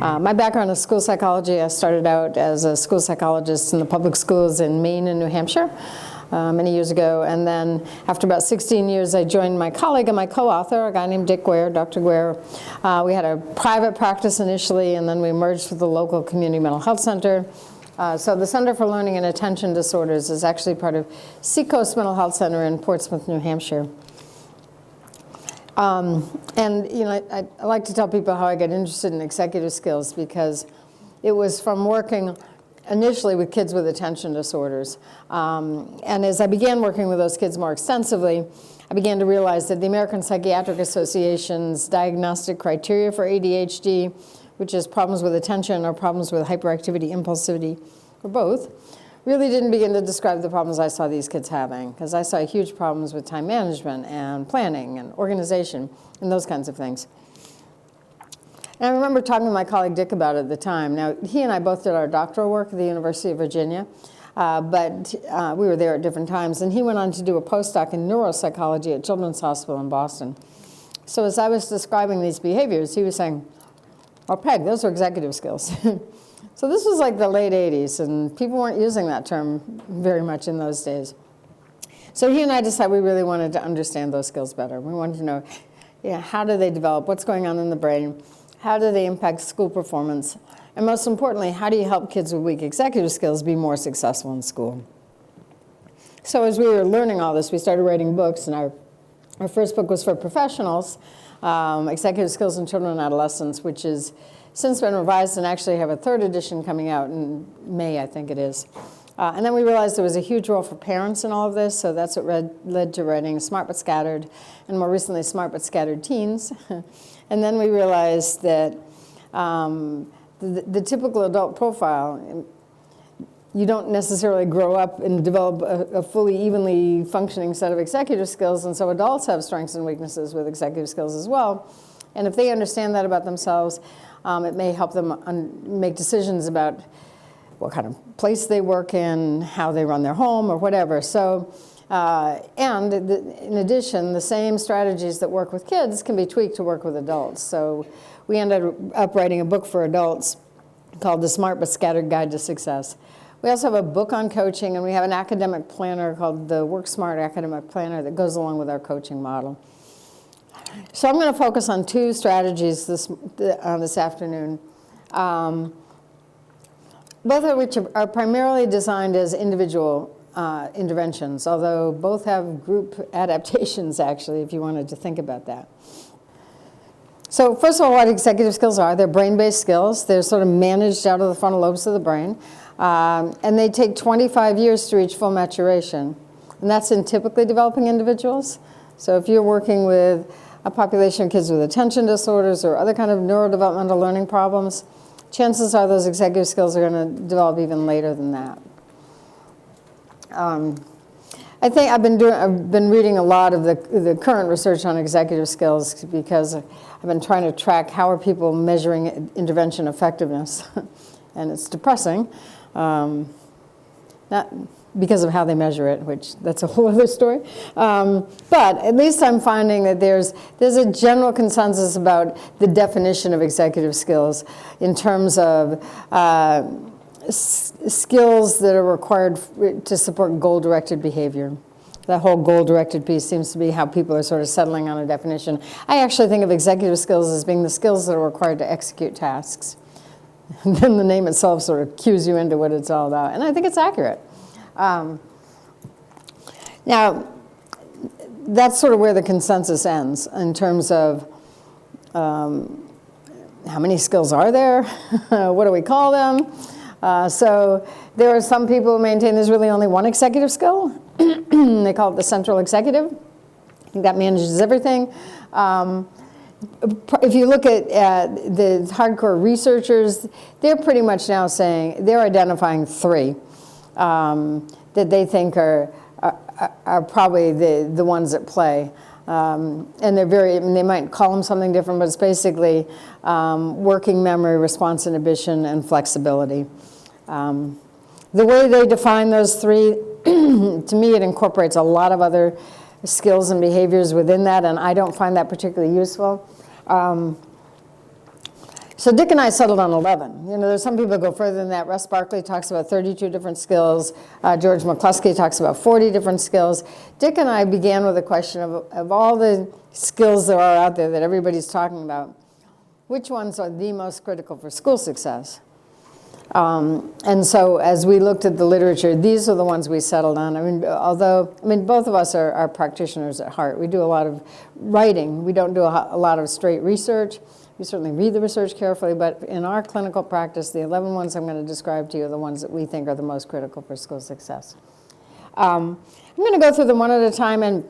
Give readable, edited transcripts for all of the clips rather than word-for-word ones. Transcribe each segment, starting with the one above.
My background is school psychology. I started out as a school psychologist in the public schools in Maine and New Hampshire many years ago. And then after about 16 years, I joined my colleague and my co-author, a guy named Dick Guare, Dr. Guare. We had a private practice initially, and then we merged with the local community mental health center. So the Center for Learning and Attention Disorders is actually part of Seacoast Mental Health Center in Portsmouth, New Hampshire. And you know, I like to tell people how I got interested in executive skills, because it was from working initially with kids with attention disorders. And as I began working with those kids more extensively, I began to realize that the American Psychiatric Association's diagnostic criteria for ADHD, which is problems with attention or problems with hyperactivity, impulsivity, or both, really didn't begin to describe the problems I saw these kids having, because I saw huge problems with time management and planning and organization and those kinds of things. And I remember talking to my colleague Dick about it at the time. Now, he and I both did our doctoral work at the University of Virginia, but we were there at different times. And he went on to do a postdoc in neuropsychology at Children's Hospital in Boston. So as I was describing these behaviors, he was saying, "Oh, Peg, those are executive skills." So this was like the late 80s, and people weren't using that term very much in those days. So he and I decided we really wanted to understand those skills better. We wanted to know, how do they develop? What's going on in the brain? How do they impact school performance? And most importantly, how do you help kids with weak executive skills be more successful in school? So as we were learning all this, we started writing books, and our first book was for professionals, Executive Skills in Children and Adolescents, which has since been revised and actually have a third edition coming out in May, I think it is. And then we realized there was a huge role for parents in all of this, so that's what led to writing Smart But Scattered, and more recently Smart But Scattered Teens. And then we realized that the typical adult profile, you don't necessarily grow up and develop a fully evenly functioning set of executive skills, and so adults have strengths and weaknesses with executive skills as well. And if they understand that about themselves, it may help them make decisions about what kind of place they work in, how they run their home, or whatever. So, and in addition, the same strategies that work with kids can be tweaked to work with adults. So we ended up writing a book for adults called The Smart But Scattered Guide to Success. We also have a book on coaching, and we have an academic planner called the Work Smart Academic Planner that goes along with our coaching model. So I'm going to focus on two strategies this afternoon, both of which are primarily designed as individual interventions, although both have group adaptations, actually, if you wanted to think about that. So first of all, what executive skills are, they're brain-based skills. They're sort of managed out of the frontal lobes of the brain, and they take 25 years to reach full maturation. And that's in typically developing individuals. So if you're working with a population of kids with attention disorders or other kind of neurodevelopmental learning problems, chances are those executive skills are going to develop even later than that. I think I've been reading a lot of the current research on executive skills, because I've been trying to track how are people measuring intervention effectiveness, and it's depressing. Not because of how they measure it, which that's a whole other story. But at least I'm finding that there's a general consensus about the definition of executive skills in terms of skills that are required to support goal-directed behavior. That whole goal-directed piece seems to be how people are sort of settling on a definition. I actually think of executive skills as being the skills that are required to execute tasks. And then the name itself sort of cues you into what it's all about. And I think it's accurate. Now, that's sort of where the consensus ends in terms of how many skills are there? What do we call them? So there are some people who maintain there's really only one executive skill. They call it the central executive. I think that manages everything. If you look at the hardcore researchers, they're pretty much now saying, they're identifying three that they think are probably the ones at play. And they might call them something different, but it's basically working memory, response inhibition, and flexibility. The way they define those three, to me, it incorporates a lot of other skills and behaviors within that, and I don't find that particularly useful. So Dick and I settled on 11. You know, there's some people that go further than that. Russ Barkley talks about 32 different skills. George McCluskey talks about 40 different skills. Dick and I began with a question of all the skills there are out there that everybody's talking about, which ones are the most critical for school success? And so as we looked at the literature, these are the ones we settled on. Both of us are practitioners at heart. We do a lot of writing. We don't do a lot of straight research. We certainly read the research carefully, but in our clinical practice, the 11 ones I'm going to describe to you are the ones that we think are the most critical for school success. I'm going to go through them one at a time, and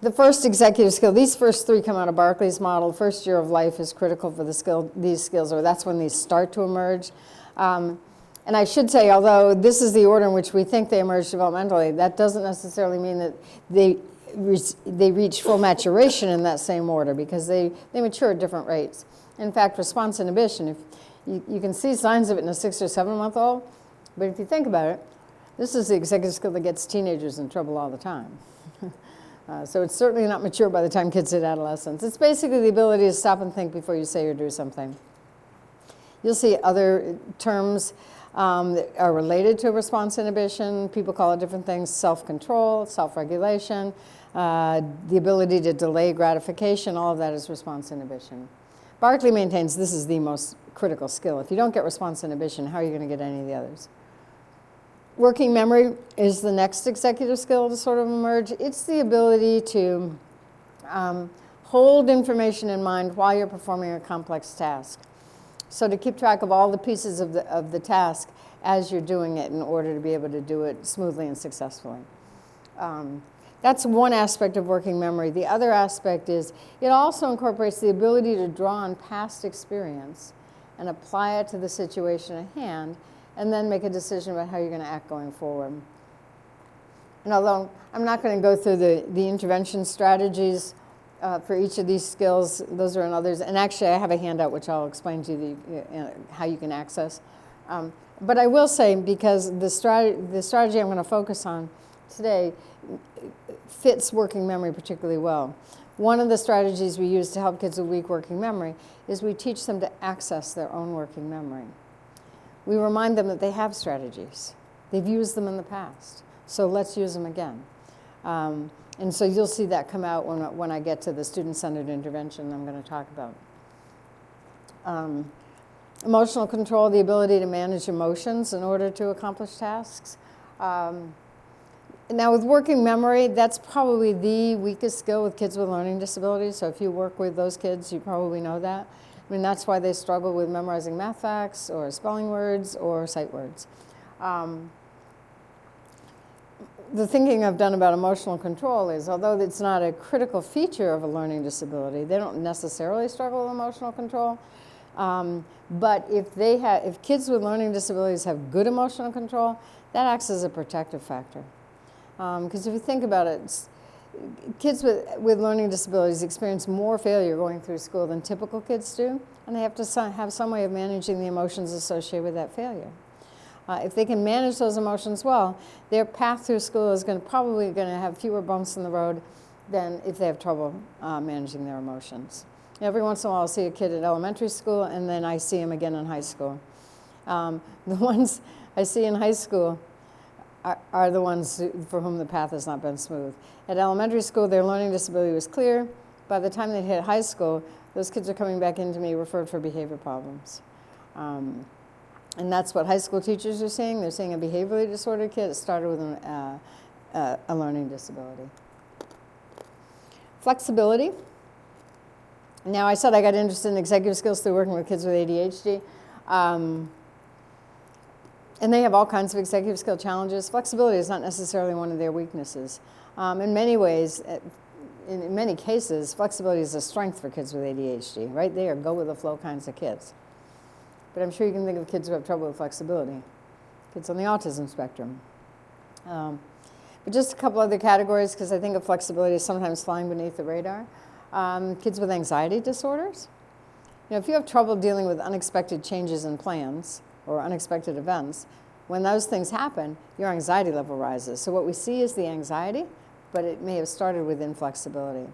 the first executive skill, these first three come out of Barkley's model. First year of life is critical for these skills, or that's when these start to emerge. And I should say, although this is the order in which we think they emerge developmentally, that doesn't necessarily mean that they reach full maturation in that same order, because they mature at different rates. In fact, response inhibition, if you can see signs of it in a 6 or 7 month old, but if you think about it, this is the executive skill that gets teenagers in trouble all the time. So it's certainly not mature by the time kids hit adolescence. It's basically the ability to stop and think before you say or do something. You'll see other terms that are related to response inhibition. People call it different things: self-control, self-regulation, the ability to delay gratification. All of that is response inhibition. Barkley maintains this is the most critical skill. If you don't get response inhibition, how are you going to get any of the others? Working memory is the next executive skill to sort of emerge. It's the ability to hold information in mind while you're performing a complex task. So to keep track of all the pieces of the task as you're doing it in order to be able to do it smoothly and successfully. That's one aspect of working memory. The other aspect is it also incorporates the ability to draw on past experience and apply it to the situation at hand, and then make a decision about how you're going to act going forward. And although I'm not going to go through the intervention strategies for each of these skills, those are in others. And actually, I have a handout which I'll explain to you how you can access. But I will say, because the strategy I'm going to focus on today fits working memory particularly well. One of the strategies we use to help kids with weak working memory is we teach them to access their own working memory. We remind them that they have strategies. They've used them in the past, so let's use them again. And so you'll see that come out when I get to the student-centered intervention I'm going to talk about. Emotional control, the ability to manage emotions in order to accomplish tasks. Now with working memory, that's probably the weakest skill with kids with learning disabilities. So if you work with those kids, you probably know that. I mean, that's why they struggle with memorizing math facts or spelling words or sight words. The thinking I've done about emotional control is, although it's not a critical feature of a learning disability, they don't necessarily struggle with emotional control. But if kids with learning disabilities have good emotional control, that acts as a protective factor. Because if you think about it, kids with learning disabilities experience more failure going through school than typical kids do, and they have to have some way of managing the emotions associated with that failure. If they can manage those emotions well, their path through school is probably going to have fewer bumps in the road than if they have trouble managing their emotions. Every once in a while I'll see a kid at elementary school, and then I see him again in high school. The ones I see in high school are the ones for whom the path has not been smooth. At elementary school, their learning disability was clear. By the time they hit high school, those kids are coming back into me referred for behavior problems. And that's what high school teachers are seeing. They're seeing a behaviorally disordered kid that started with a learning disability. Flexibility. Now, I said I got interested in executive skills through working with kids with ADHD. And they have all kinds of executive skill challenges. Flexibility is not necessarily one of their weaknesses. In many ways, in many cases, flexibility is a strength for kids with ADHD, right? They are go-with-the-flow kinds of kids. But I'm sure you can think of kids who have trouble with flexibility, kids on the autism spectrum. But just a couple other categories, because I think of flexibility as sometimes flying beneath the radar. Kids with anxiety disorders. You know, if you have trouble dealing with unexpected changes in plans or unexpected events, when those things happen, your anxiety level rises. So what we see is the anxiety, but it may have started with inflexibility.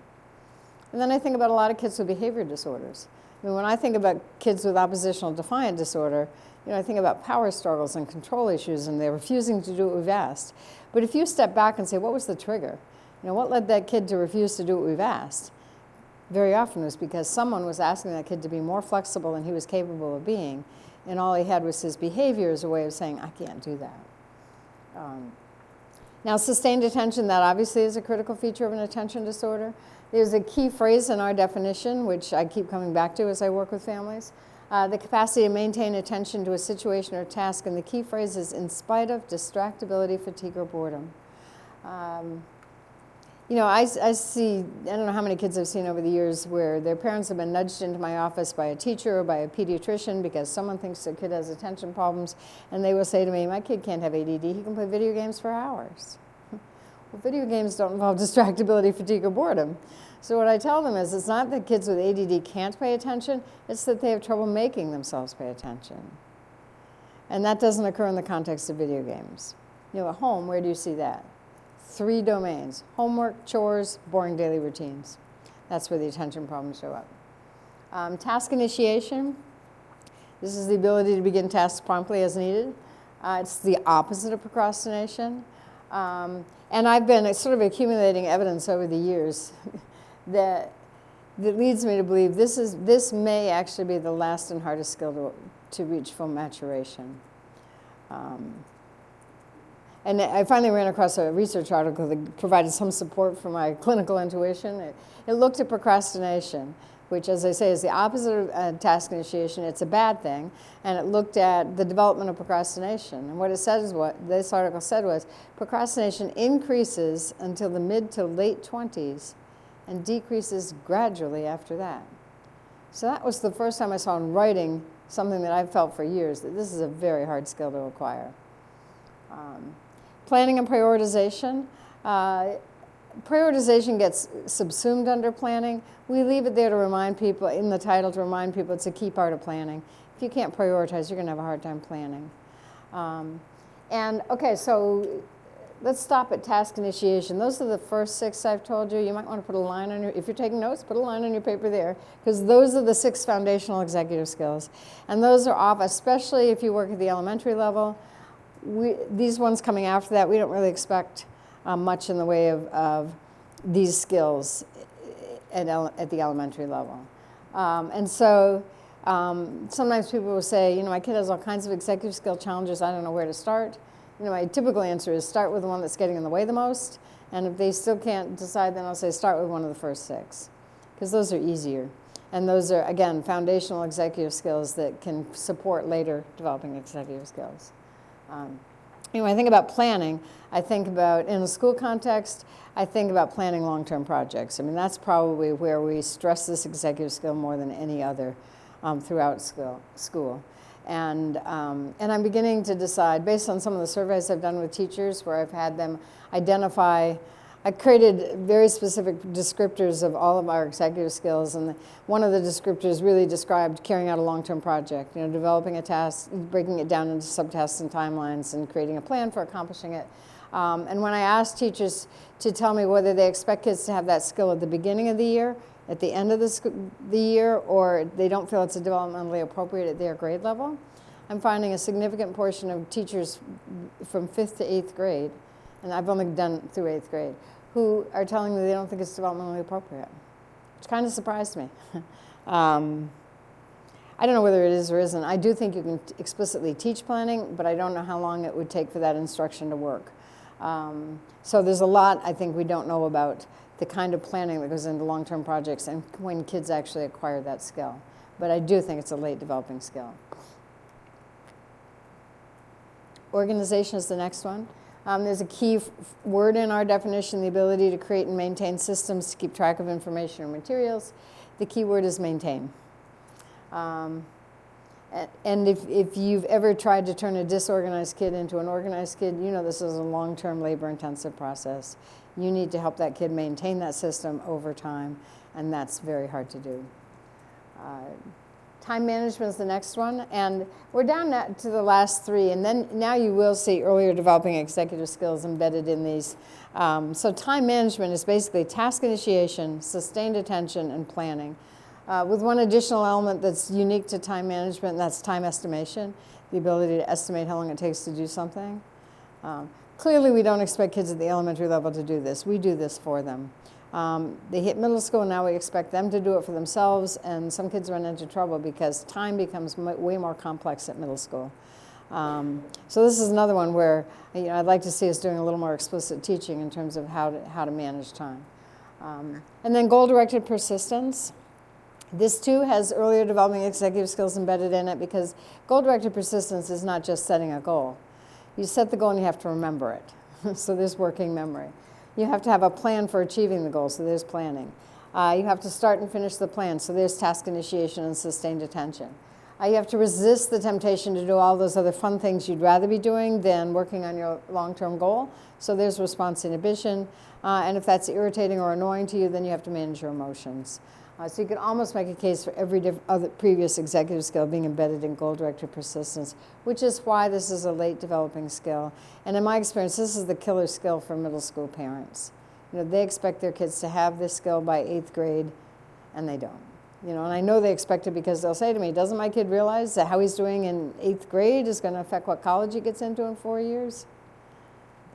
And then I think about a lot of kids with behavior disorders. I mean, when I think about kids with oppositional defiant disorder, I think about power struggles and control issues, and they're refusing to do what we've asked. But if you step back and say, what was the trigger? What led that kid to refuse to do what we've asked? Very often it was because someone was asking that kid to be more flexible than he was capable of being, and all he had was his behavior as a way of saying, I can't do that. Now, sustained attention, that obviously is a critical feature of an attention disorder. There's a key phrase in our definition, which I keep coming back to as I work with families. The capacity to maintain attention to a situation or task, and the key phrase is in spite of distractibility, fatigue, or boredom. I see, I don't know how many kids I've seen over the years where their parents have been nudged into my office by a teacher or by a pediatrician because someone thinks their kid has attention problems, and they will say to me, my kid can't have ADD, he can play video games for hours. Well, video games don't involve distractibility, fatigue, or boredom. So what I tell them is it's not that kids with ADD can't pay attention, it's that they have trouble making themselves pay attention. And that doesn't occur in the context of video games. At home, where do you see that? 3 domains: homework, chores, boring daily routines. That's where the attention problems show up. Task initiation. This is the ability to begin tasks promptly as needed. It's the opposite of procrastination. And I've been sort of accumulating evidence over the years that leads me to believe this may actually be the last and hardest skill to reach full maturation. And I finally ran across a research article that provided some support for my clinical intuition. It looked at procrastination, which, as I say, is the opposite of task initiation. It's a bad thing. And it looked at the development of procrastination. And what it said is, what this article said was, procrastination increases until the mid to late 20s and decreases gradually after that. So that was the first time I saw in writing something that I've felt for years, that this is a very hard skill to acquire. Planning and prioritization. Prioritization gets subsumed under planning. We leave it there to remind people, in the title, to remind people it's a key part of planning. If you can't prioritize, you're going to have a hard time planning. Okay, so let's stop at task initiation. Those are the first 6 I've told you. You might want to put a line on if you're taking notes, put a line on your paper there, because those are the 6 foundational executive skills. And those are off, especially if you work at the elementary level. These ones coming after that, we don't really expect much in the way of these skills at the elementary level. Sometimes people will say, my kid has all kinds of executive skill challenges, I don't know where to start. My typical answer is start with the one that's getting in the way the most, and if they still can't decide, then I'll say start with one of the first 6, because those are easier. And those are, again, foundational executive skills that can support later developing executive skills. When I think about planning, I think about, in a school context, I think about planning long-term projects. I mean, that's probably where we stress this executive skill more than any other throughout school. And I'm beginning to decide, based on some of the surveys I've done with teachers where I've had them identify, I created very specific descriptors of all of our executive skills, and one of the descriptors really described carrying out a long-term project, developing a task, breaking it down into subtasks and timelines, and creating a plan for accomplishing it. And when I asked teachers to tell me whether they expect kids to have that skill at the beginning of the year, at the end of the year, or they don't feel it's developmentally appropriate at their grade level, I'm finding a significant portion of teachers from 5th to 8th grade, and I've only done through 8th grade, who are telling me they don't think it's developmentally appropriate, which kind of surprised me. I don't know whether it is or isn't. I do think you can explicitly teach planning, but I don't know how long it would take for that instruction to work. So there's a lot, I think, we don't know about the kind of planning that goes into long-term projects and when kids actually acquire that skill. But I do think it's a late developing skill. Organization is the next one. There's a key word in our definition, the ability to create and maintain systems to keep track of information or materials. The key word is maintain. And if you've ever tried to turn a disorganized kid into an organized kid, you know this is a long-term, labor-intensive process. You need to help that kid maintain that system over time, and that's very hard to do. Time management is the next one, and we're down to the last 3, and then now you will see earlier developing executive skills embedded in these. So time management is basically task initiation, sustained attention, and planning. with one additional element that's unique to time management, and that's time estimation, the ability to estimate how long it takes to do something. Clearly, we don't expect kids at the elementary level to do this. We do this for them. They hit middle school, and now we expect them to do it for themselves, and some kids run into trouble because time becomes way more complex at middle school. So this is another one where I'd like to see us doing a little more explicit teaching in terms of how to manage time. And then goal-directed persistence. This too has earlier developing executive skills embedded in it, because goal-directed persistence is not just setting a goal. You set the goal and you have to remember it. So there's working memory. You have to have a plan for achieving the goal, so there's planning. You have to start and finish the plan, so there's task initiation and sustained attention. You have to resist the temptation to do all those other fun things you'd rather be doing than working on your long-term goal, so there's response inhibition. And if that's irritating or annoying to you, then you have to manage your emotions. So you can almost make a case for every other previous executive skill being embedded in goal-directed persistence, which is why this is a late developing skill. And in my experience, this is the killer skill for middle school parents. They expect their kids to have this skill by 8th grade, and they don't. And I know they expect it because they'll say to me, doesn't my kid realize that how he's doing in 8th grade is going to affect what college he gets into in 4 years?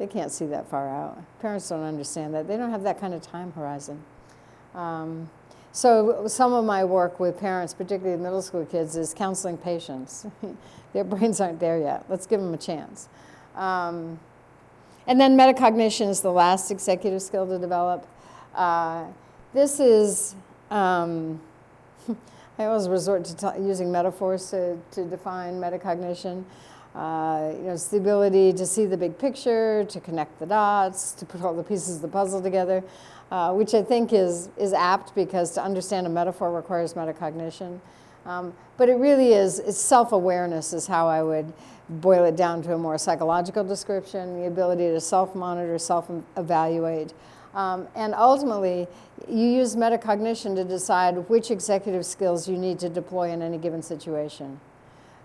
They can't see that far out. Parents don't understand that. They don't have that kind of time horizon. So some of my work with parents, particularly middle school kids, is counseling patience. Their brains aren't there yet. Let's give them a chance. And then metacognition is the last executive skill to develop. This is, I always resort to using metaphors to define metacognition. It's the ability to see the big picture, to connect the dots, to put all the pieces of the puzzle together, which I think is apt, because to understand a metaphor requires metacognition. But it really is, it's self-awareness is how I would boil it down to a more psychological description, the ability to self-monitor, self-evaluate. And ultimately, you use metacognition to decide which executive skills you need to deploy in any given situation.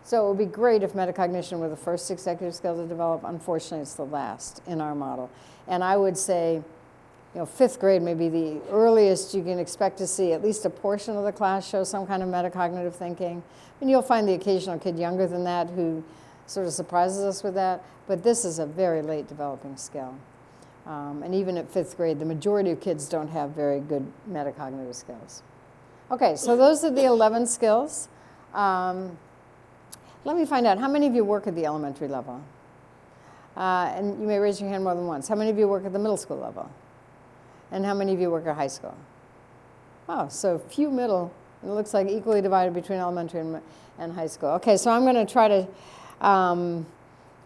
So it would be great if metacognition were the first executive skill to develop. Unfortunately, it's the last in our model. And I would say, 5th grade may be the earliest you can expect to see at least a portion of the class show some kind of metacognitive thinking. And you'll find the occasional kid younger than that who sort of surprises us with that. But this is a very late developing skill. And even at 5th grade, the majority of kids don't have very good metacognitive skills. Okay, so those are the 11 skills. Let me find out, how many of you work at the elementary level? And you may raise your hand more than once. How many of you work at the middle school level? And how many of you work at high school? Oh, so few middle. It looks like equally divided between elementary and high school. Okay, so I'm going to try to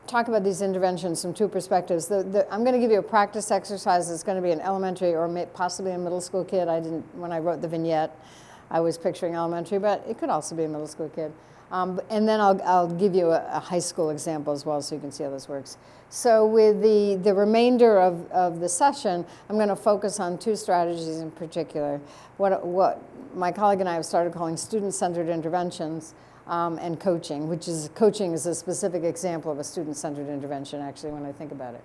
talk about these interventions from two perspectives. I'm going to give you a practice exercise that's going to be an elementary or possibly a middle school kid. When I wrote the vignette, I was picturing elementary, but it could also be a middle school kid. And then I'll give you a high school example as well, so you can see how this works. So with the remainder of the session, I'm going to focus on two strategies in particular. What my colleague and I have started calling student-centered interventions and coaching, coaching is a specific example of a student-centered intervention, actually, when I think about it.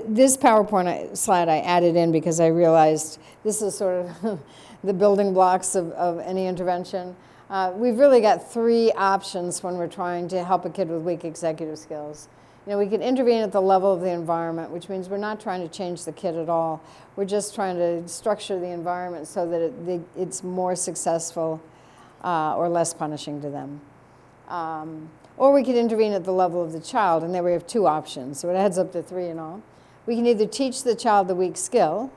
This PowerPoint slide I added in because I realized this is sort of the building blocks of any intervention. We've really got three options when we're trying to help a kid with weak executive skills. We can intervene at the level of the environment, which means we're not trying to change the kid at all. We're just trying to structure the environment so that it's more successful or less punishing to them. Or we could intervene at the level of the child, and there we have two options. So it adds up to three in all. We can either teach the child the weak skill,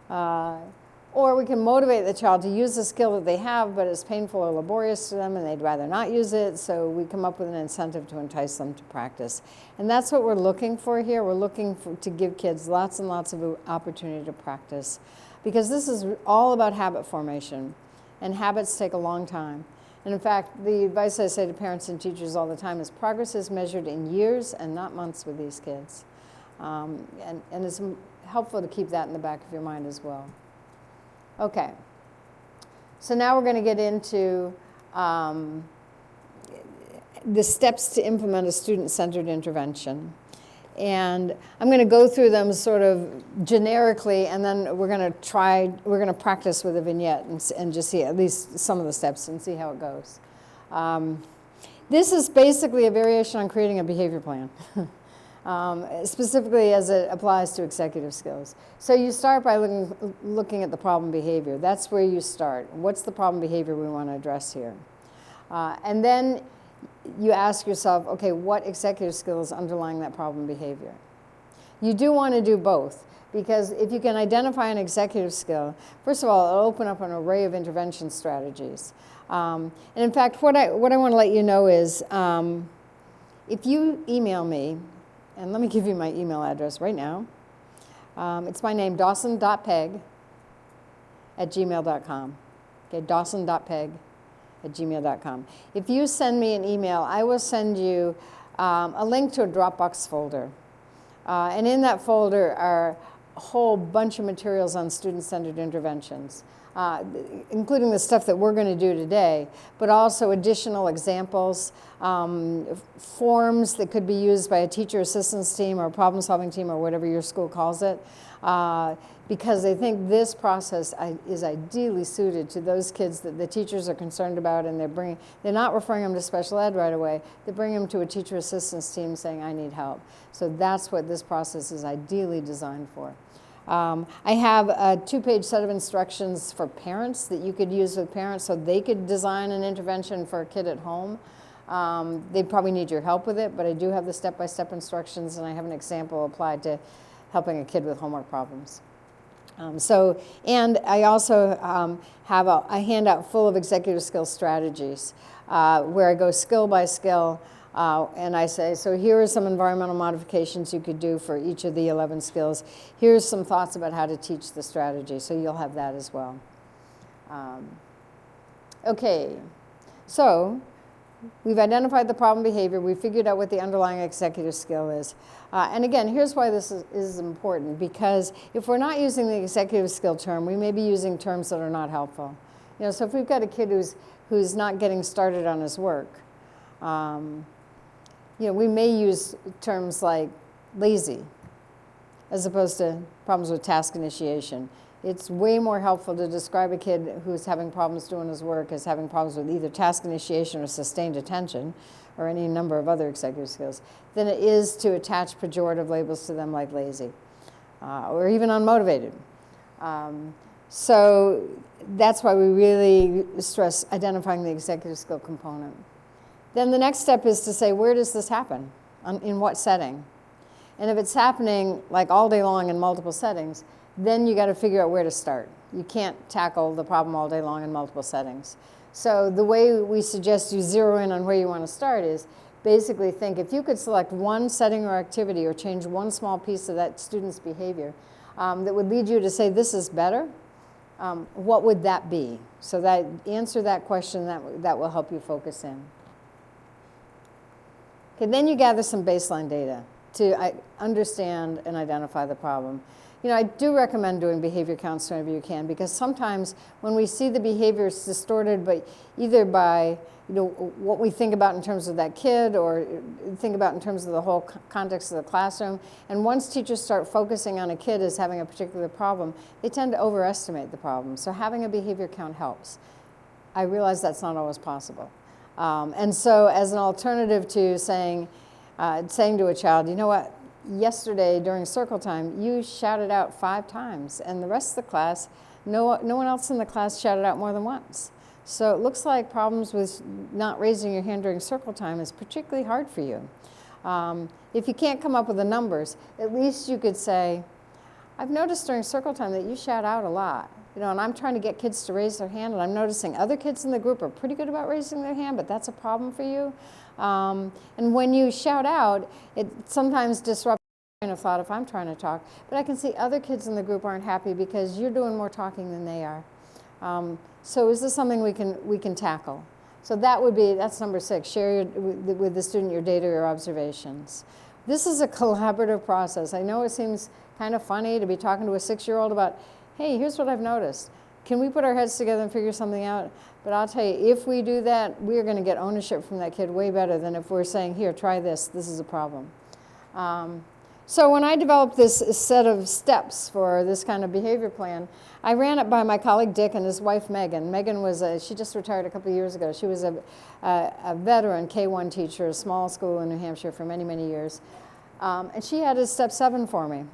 or we can motivate the child to use the skill that they have, but it's painful or laborious to them, and they'd rather not use it, so we come up with an incentive to entice them to practice. And that's what we're looking for here. We're looking to give kids lots and lots of opportunity to practice, because this is all about habit formation, and habits take a long time. And in fact, the advice I say to parents and teachers all the time is progress is measured in years and not months with these kids. And it's helpful to keep that in the back of your mind as well. Okay, so now we're going to get into the steps to implement a student-centered intervention. And I'm going to go through them sort of generically, and then we're going to practice with a vignette and just see at least some of the steps and see how it goes. This is basically a variation on creating a behavior plan, specifically as it applies to executive skills. So you start by looking at the problem behavior. That's where you start. What's the problem behavior we want to address here? And then you ask yourself, okay, what executive skill is underlying that problem behavior? You do want to do both, because if you can identify an executive skill, first of all, it'll open up an array of intervention strategies. And in fact, what I want to let you know is, if you email me, and let me give you my email address right now. It's my name, dawson.peg@gmail.com. Okay, dawson.peg@gmail.com. If you send me an email, I will send you a link to a Dropbox folder. And in that folder are a whole bunch of materials on student-centered interventions, including the stuff that we're going to do today, but also additional examples, forms that could be used by a teacher assistance team or a problem-solving team or whatever your school calls it, because I think this process is ideally suited to those kids that the teachers are concerned about, and they're not referring them to special ed right away. They bring them to a teacher assistance team saying, I need help. So that's what this process is ideally designed for. I have a 2-page set of instructions for parents that you could use with parents so they could design an intervention for a kid at home. They probably need your help with it, but I do have the step-by-step instructions, and I have an example applied to helping a kid with homework problems. And I also have a handout full of executive skill strategies where I go skill by skill, and I say, so here are some environmental modifications you could do for each of the 11 skills. Here's some thoughts about how to teach the strategy, so you'll have that as well. Okay, so we've identified the problem behavior. We figured out what the underlying executive skill is. And again, here's why this is important, because if we're not using the executive skill term, we may be using terms that are not helpful. You know, so if we've got a kid who's not getting started on his work, you know, we may use terms like lazy as opposed to problems with task initiation. It's way more helpful to describe a kid who's having problems doing his work as having problems with either task initiation or sustained attention or any number of other executive skills than it is to attach pejorative labels to them like lazy or even unmotivated. So that's why we really stress identifying the executive skill component. Then the next step is to say, where does this happen? In what setting? And if it's happening like all day long in multiple settings, then you got to figure out where to start. You can't tackle the problem all day long in multiple settings. So the way we suggest you zero in on where you want to start is basically think, if you could select one setting or activity or change one small piece of that student's behavior that would lead you to say this is better, what would that be? So that answer that question, that will help you focus in. Okay, then you gather some baseline data to understand and identify the problem. You know, I do recommend doing behavior counts whenever you can, because sometimes when we see the behavior, it's distorted either by what we think about in terms of that kid or think about in terms of the whole context of the classroom. And once teachers start focusing on a kid as having a particular problem, they tend to overestimate the problem. So having a behavior count helps. I realize that's not always possible. And so as an alternative to saying to a child, you know what, yesterday during circle time, you shouted out 5 times, and the rest of the class, no one else in the class shouted out more than once. So it looks like problems with not raising your hand during circle time is particularly hard for you. If you can't come up with the numbers, at least you could say, I've noticed during circle time that you shout out a lot. You know, and I'm trying to get kids to raise their hand, and I'm noticing other kids in the group are pretty good about raising their hand, but that's a problem for you. And when you shout out, it sometimes disrupts my train of thought if I'm trying to talk. But I can see other kids in the group aren't happy because you're doing more talking than they are. So is this something we can tackle? So that's number 6. Share with the student your data, your observations. This is a collaborative process. I know it seems kind of funny to be talking to a 6-year-old about, hey, here's what I've noticed. Can we put our heads together and figure something out? But I'll tell you, if we do that, we're going to get ownership from that kid way better than if we're saying, here, try this. This is a problem. So when I developed this set of steps for this kind of behavior plan, I ran it by my colleague Dick and his wife Megan. Megan was she just retired a couple of years ago. She was a veteran K-1 teacher, a small school in New Hampshire for many, many years. And she had a step 7 for me.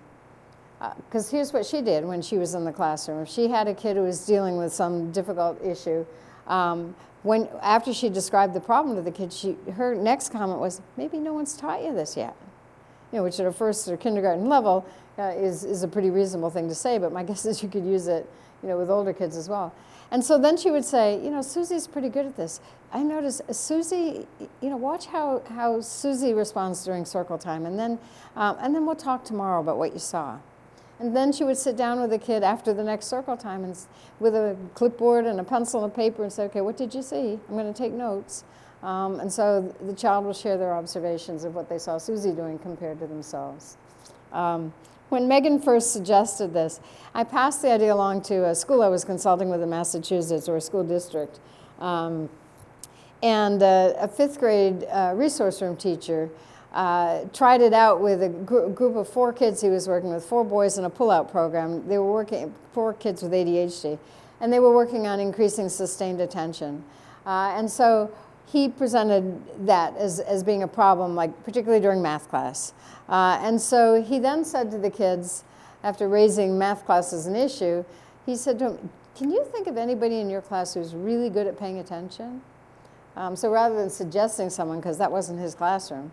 Because here's what she did when she was in the classroom. If she had a kid who was dealing with some difficult issue, after she described the problem to the kid, her next comment was, maybe no one's taught you this yet. Which at a first or kindergarten level is a pretty reasonable thing to say, but my guess is you could use it, with older kids as well. And so then she would say, Susie's pretty good at this. I noticed Susie, watch how Susie responds during circle time, and then we'll talk tomorrow about what you saw. And then she would sit down with the kid after the next circle time and with a clipboard and a pencil and paper and say, okay, what did you see? I'm going to take notes. And so the child will share their observations of what they saw Susie doing compared to themselves. When Megan first suggested this, I passed the idea along to a school I was consulting with in Massachusetts, or a school district. And a 5th grade resource room teacher tried it out with a group of 4 kids he was working with, 4 boys in a pull-out program. They were working, 4 kids with ADHD, and they were working on increasing sustained attention. And so he presented that as being a problem, particularly during math class. And so he then said to the kids, after raising math class as an issue, he said to them, can you think of anybody in your class who's really good at paying attention? So rather than suggesting someone, because that wasn't his classroom,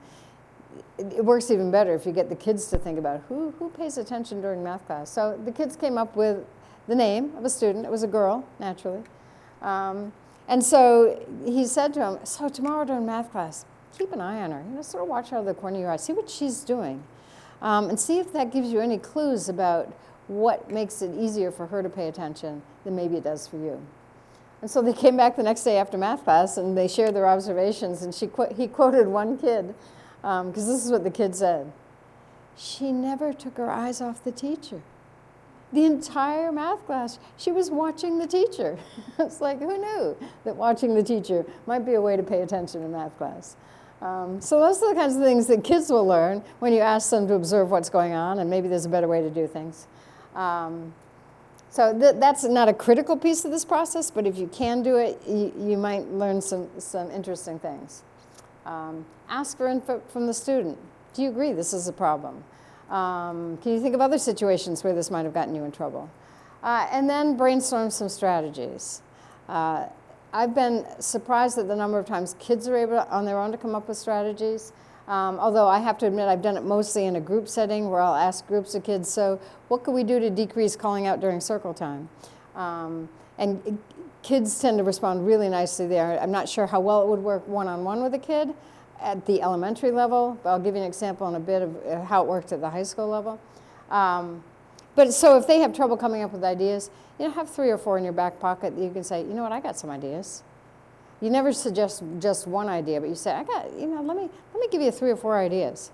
it works even better if you get the kids to think about who pays attention during math class. So the kids came up with the name of a student. It was a girl, naturally. And so he said to him, so tomorrow during math class, keep an eye on her. Sort of watch her out of the corner of your eye. See what she's doing. And see if that gives you any clues about what makes it easier for her to pay attention than maybe it does for you. And so they came back the next day after math class, and they shared their observations. And he quoted one kid, because this is what the kid said. She never took her eyes off the teacher. The entire math class, she was watching the teacher. It's like, who knew that watching the teacher might be a way to pay attention in math class? So those are the kinds of things that kids will learn when you ask them to observe what's going on, and maybe there's a better way to do things. So that's not a critical piece of this process, but if you can do it, you might learn some interesting things. Ask for input from the student. Do you agree this is a problem? Can you think of other situations where this might have gotten you in trouble? And then brainstorm some strategies. I've been surprised at the number of times kids are able on their own to come up with strategies. Although I have to admit I've done it mostly in a group setting where I'll ask groups of kids, so what could we do to decrease calling out during circle time? And kids tend to respond really nicely there. I'm not sure how well it would work one-on-one with a kid at the elementary level, but I'll give you an example in a bit of how it worked at the high school level. But so if they have trouble coming up with ideas, have 3 or 4 in your back pocket that you can say, what, I got some ideas. You never suggest just one idea, but you say, let me give you 3 or 4 ideas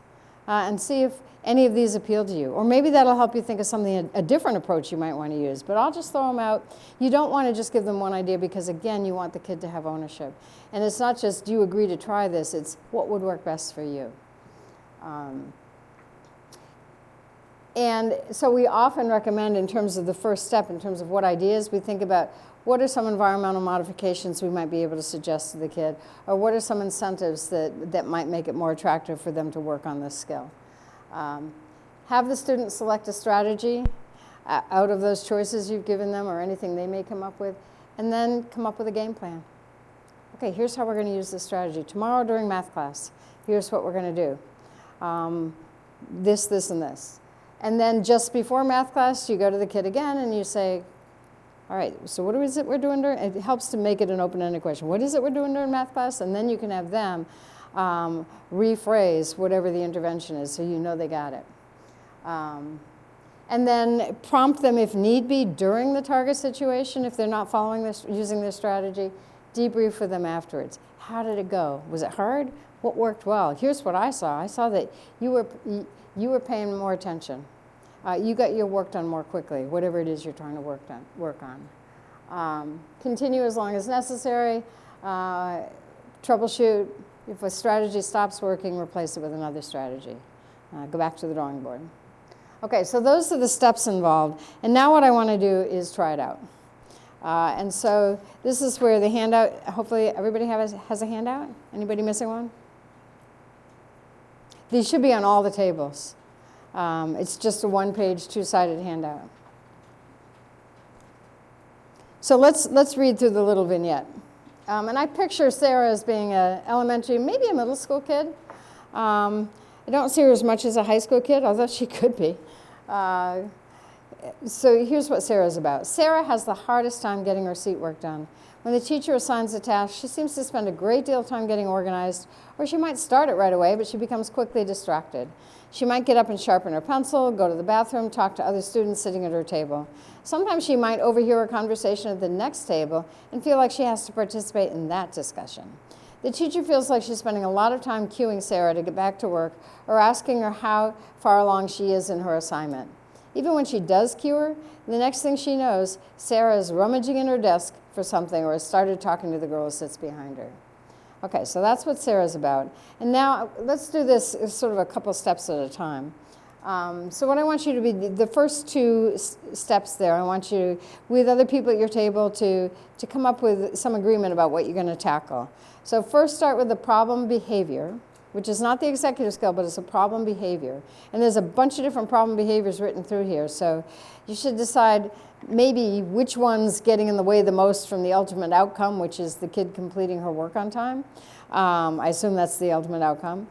and see if any of these appeal to you. Or maybe that'll help you think of something, a different approach you might want to use. But I'll just throw them out. You don't want to just give them one idea because, again, you want the kid to have ownership. And it's not just, do you agree to try this? It's what would work best for you. And so we often recommend, in terms of the first step, in terms of what ideas, we think about what are some environmental modifications we might be able to suggest to the kid, or what are some incentives that might make it more attractive for them to work on this skill. Have the student select a strategy out of those choices you've given them or anything they may come up with, and then come up with a game plan. Okay, here's how we're going to use this strategy. Tomorrow during math class, here's what we're going to do. This, this, and this. And then just before math class, you go to the kid again and you say, all right, so what is it we're doing during, it helps to make it an open-ended question. What is it we're doing during math class? And then you can have them rephrase whatever the intervention is so you know they got it. And then prompt them if need be during the target situation. If they're not following this, using their strategy, debrief with them afterwards. How did it go? Was it hard? What worked well? Here's what I saw. I saw that you were paying more attention. You got your work done more quickly, whatever it is you're trying to work on. Continue as long as necessary. Troubleshoot. If a strategy stops working, replace it with another strategy. Go back to the drawing board. Okay, so those are the steps involved. And now what I want to do is try it out. And so this is where the handout, hopefully everybody has a handout. Anybody missing one? These should be on all the tables. It's just a one-page, two-sided handout. So let's read through the little vignette. And I picture Sarah as being an elementary, maybe a middle school kid. I don't see her as much as a high school kid, although she could be. So here's what Sarah's about. Sarah has the hardest time getting her seat work done. When the teacher assigns a task, she seems to spend a great deal of time getting organized, or she might start it right away, but she becomes quickly distracted. She might get up and sharpen her pencil, go to the bathroom, talk to other students sitting at her table. Sometimes she might overhear a conversation at the next table and feel like she has to participate in that discussion. The teacher feels like she's spending a lot of time cueing Sarah to get back to work or asking her how far along she is in her assignment. Even when she does cue her, the next thing she knows, Sarah is rummaging in her desk for something or has started talking to the girl who sits behind her. Okay, so that's what Sarah's about. And now let's do this sort of a couple steps at a time. So what I want you to be, the first two steps there, I want you, with other people at your table, to come up with some agreement about what you're going to tackle. So first start with the problem behavior, which is not the executive skill, but it's a problem behavior. And there's a bunch of different problem behaviors written through here. So you should decide maybe which one's getting in the way the most from the ultimate outcome, which is the kid completing her work on time. I assume that's the ultimate outcome.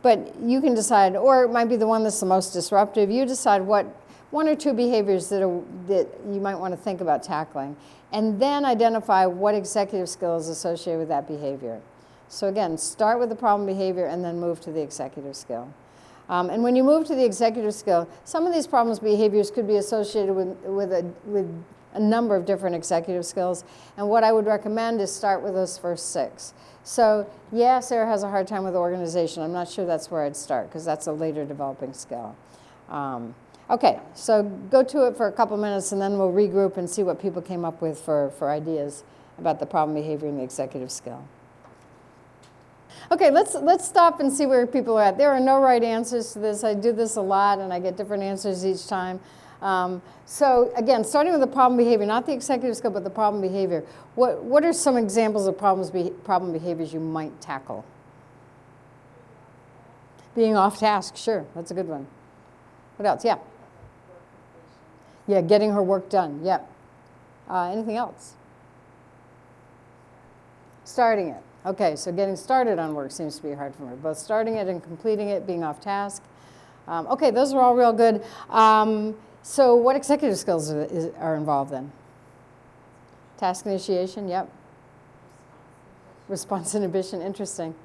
But you can decide, or it might be the one that's the most disruptive. You decide what one or two behaviors that you might want to think about tackling, and then identify what executive skill is associated with that behavior. So again, start with the problem behavior and then move to the executive skill. And when you move to the executive skill, some of these problems behaviors could be associated with a number of different executive skills. And what I would recommend is start with those first 6. So yeah, Sarah has a hard time with organization. I'm not sure that's where I'd start because that's a later developing skill. Okay, so go to it for a couple minutes and then we'll regroup and see what people came up with for ideas about the problem behavior and the executive skill. Okay, let's stop and see where people are at. There are no right answers to this. I do this a lot and I get different answers each time. So again, starting with the problem behavior, not the executive skill, but the problem behavior. What are some examples of problem behaviors you might tackle? Being off task, sure, that's a good one. What else? Yeah. Yeah, getting her work done, yeah. Anything else? Starting it. Okay, so getting started on work seems to be hard for her. Both starting it and completing it, being off task. Okay, those are all real good. So what executive skills are involved then? Task initiation, yep. Response inhibition, interesting.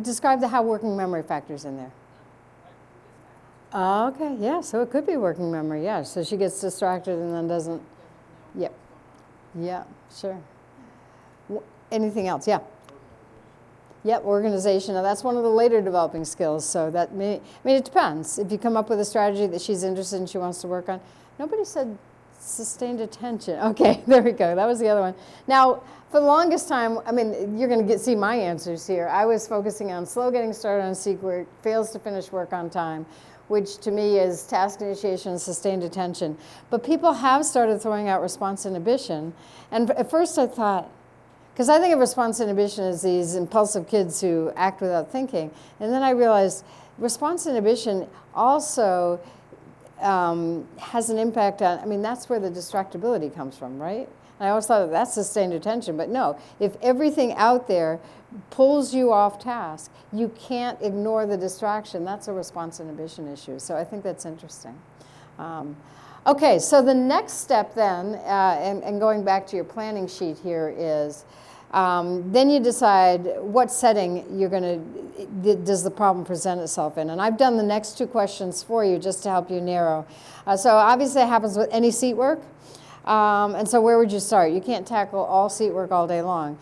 Describe how working memory factors in there. Okay, yeah, so it could be working memory, yeah. So she gets distracted and then doesn't, yep. Yeah, sure. Anything else? Yeah. Yep, organization. Now that's one of the later developing skills. So that it depends. If you come up with a strategy that she's interested in, she wants to work on. Nobody said sustained attention. Okay, there we go. That was the other one. Now, for the longest time, I mean, you're going to see my answers here. I was focusing on slow getting started on seek work, fails to finish work on time, which to me is task initiation and sustained attention. But people have started throwing out response inhibition. And at first I thought, because I think of response inhibition as these impulsive kids who act without thinking. And then I realized response inhibition also has an impact on, I mean, that's where the distractibility comes from, right? And I always thought that's sustained attention, but no. If everything out there pulls you off task, you can't ignore the distraction. That's a response inhibition issue. So I think that's interesting. Okay, so the next step then, and going back to your planning sheet here is, then you decide what setting does the problem present itself in. And I've done the next 2 questions for you just to help you narrow. So obviously it happens with any seat work. And so where would you start? You can't tackle all seat work all day long.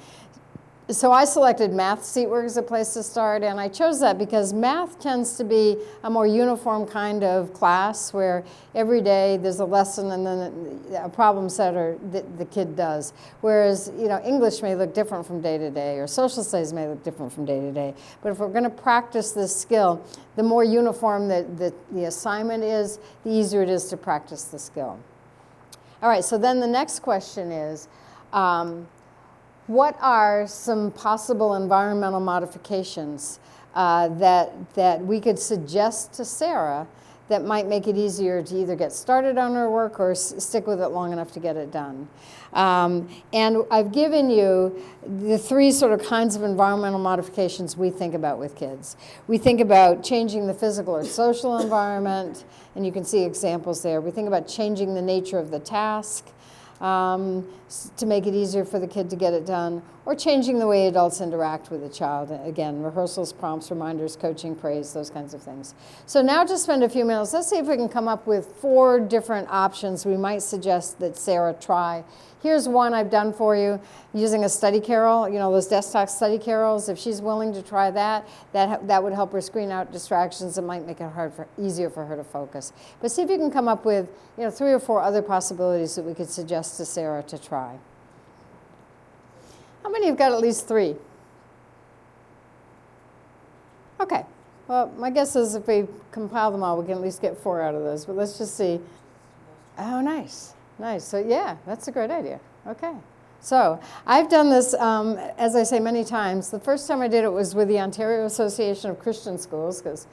So I selected math seat work as a place to start, and I chose that because math tends to be a more uniform kind of class where every day there's a lesson and then a problem set that the kid does. Whereas, English may look different from day to day, or social studies may look different from day to day. But if we're going to practice this skill, the more uniform the assignment is, the easier it is to practice the skill. All right, so then the next question is, what are some possible environmental modifications that we could suggest to Sarah that might make it easier to either get started on her work or stick with it long enough to get it done? And I've given you the three sort of kinds of environmental modifications we think about with kids. We think about changing the physical or social environment, and you can see examples there. We think about changing the nature of the task, to make it easier for the kid to get it done, or changing the way adults interact with the child. Again, rehearsals, prompts, reminders, coaching, praise, those kinds of things. So now just spend a few minutes. Let's see if we can come up with 4 different options we might suggest that Sarah try. Here's one I've done for you using a study carrel, those desktop study carrels. If she's willing to try that would help her screen out distractions. It might make it easier for her to focus. But see if you can come up with 3 or 4 other possibilities that we could suggest to Sarah to try. How many have got at least 3? Okay. Well, my guess is if we compile them all, we can at least get 4 out of those. But let's just see. Oh, nice. Nice. So yeah, that's a great idea. Okay. So I've done this, as I say many times. The first time I did it was with the Ontario Association of Christian Schools, because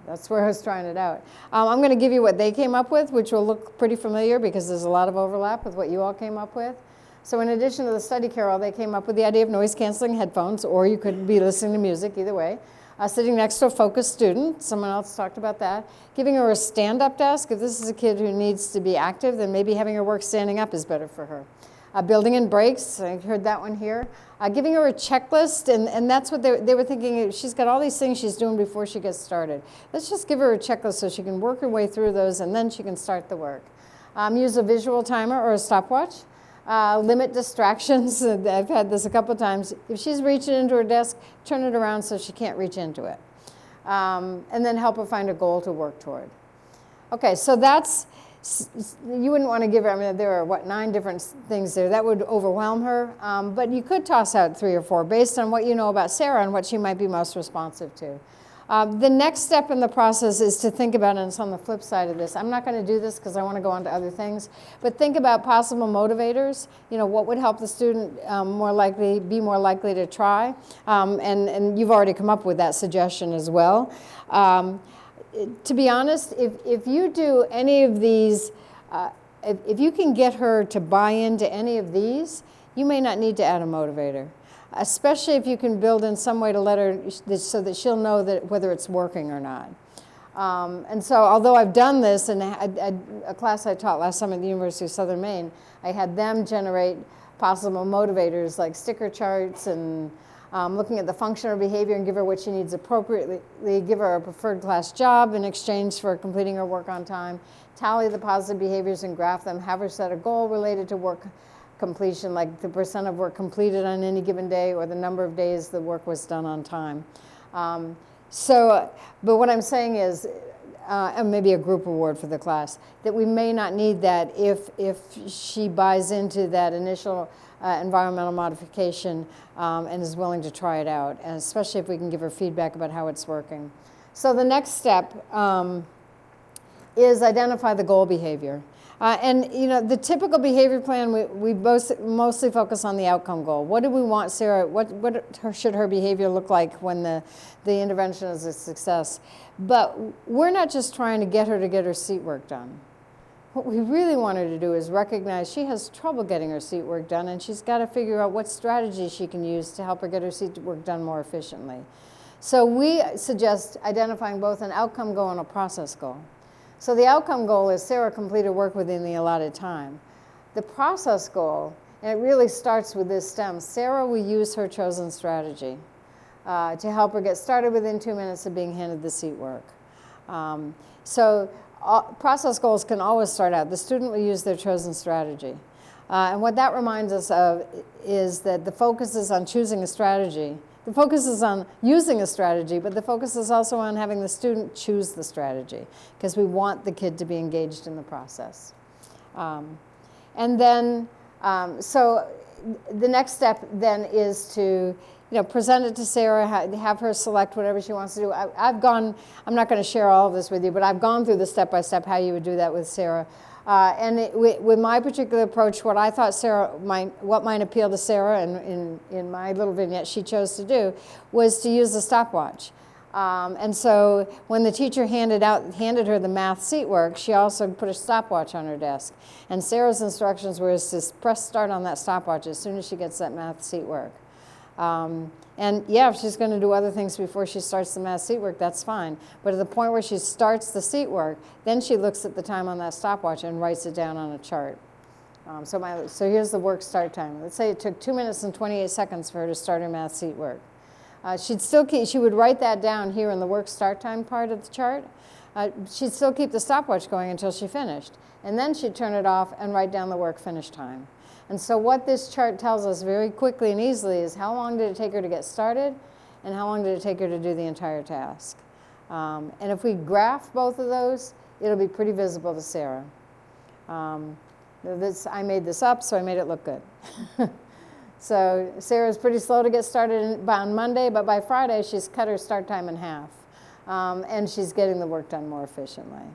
that's where I was trying it out. I'm going to give you what they came up with, which will look pretty familiar because there's a lot of overlap with what you all came up with. So in addition to the study carrel, they came up with the idea of noise-canceling headphones, or you could be listening to music, either way. Sitting next to a focused student, someone else talked about that. Giving her a stand-up desk. If this is a kid who needs to be active, then maybe having her work standing up is better for her. Building in breaks, I heard that one here. Giving her a checklist, and that's what they were thinking. She's got all these things she's doing before she gets started. Let's just give her a checklist so she can work her way through those, and then she can start the work. Use a visual timer or a stopwatch. Limit distractions. I've had this a couple of times. If she's reaching into her desk, turn it around so she can't reach into it. And then help her find a goal to work toward. Okay, so that's, you wouldn't want to give her, there are, 9 different things there. That would overwhelm her. But you could toss out 3 or 4 based on what you know about Sarah and what she might be most responsive to. The next step in the process is to think about, and it's on the flip side of this. I'm not going to do this because I want to go on to other things, but think about possible motivators. What would help the student be more likely to try? And you've already come up with that suggestion as well. To be honest, if you do any of these, if you can get her to buy into any of these, you may not need to add a motivator. Especially if you can build in some way to let her, so that she'll know that whether it's working or not. And so although I've done this, and a class I taught last summer at the University of Southern Maine, I had them generate possible motivators like sticker charts and looking at the function or behavior and give her what she needs appropriately, give her a preferred class job in exchange for completing her work on time, tally the positive behaviors and graph them, have her set a goal related to work completion, like the % of work completed on any given day or the number of days the work was done on time. But what I'm saying is, and maybe a group reward for the class, that we may not need that if she buys into that initial environmental modification and is willing to try it out, and especially if we can give her feedback about how it's working. So the next step is identify the goal behavior. And the typical behavior plan, we mostly focus on the outcome goal. What do we want Sarah, what should her behavior look like when the intervention is a success? But we're not just trying to get her seat work done. What we really want her to do is recognize she has trouble getting her seat work done, and she's got to figure out what strategy she can use to help her get her seat work done more efficiently. So we suggest identifying both an outcome goal and a process goal. So the outcome goal is Sarah completed work within the allotted time. The process goal, and it really starts with this stem, Sarah will use her chosen strategy to help her get started within 2 minutes of being handed the seat work. Process goals can always start out. The student will use their chosen strategy. And what that reminds us of is that the focus is on choosing a strategy. The focus is on using a strategy, but the focus is also on having the student choose the strategy, because we want the kid to be engaged in the process. And then, so the next step then is to present it to Sarah, have her select whatever she wants to do. I'm not going to share all of this with you, but I've gone through the step-by-step how you would do that with Sarah. And with my particular approach, what I thought what might appeal to Sarah, and in my little vignette she chose to do, was to use the stopwatch. And so when the teacher handed her the math seat work, she also put a stopwatch on her desk. And Sarah's instructions were to press start on that stopwatch as soon as she gets that math seat work. And yeah, if she's going to do other things before she starts the math seat work, that's fine. But at the point where she starts the seat work, then she looks at the time on that stopwatch and writes it down on a chart. So here's the work start time. Let's say it took 2 minutes and 28 seconds for her to start her math seat work. She would write that down here in the work start time part of the chart. She'd still keep the stopwatch going until she finished. And then she'd turn it off and write down the work finish time. And so what this chart tells us very quickly and easily is how long did it take her to get started and how long did it take her to do the entire task. And if we graph both of those, it'll be pretty visible to Sarah. I made this up, so I made it look good. So Sarah's pretty slow to get started on Monday, but by Friday she's cut her start time in half. And she's getting the work done more efficiently.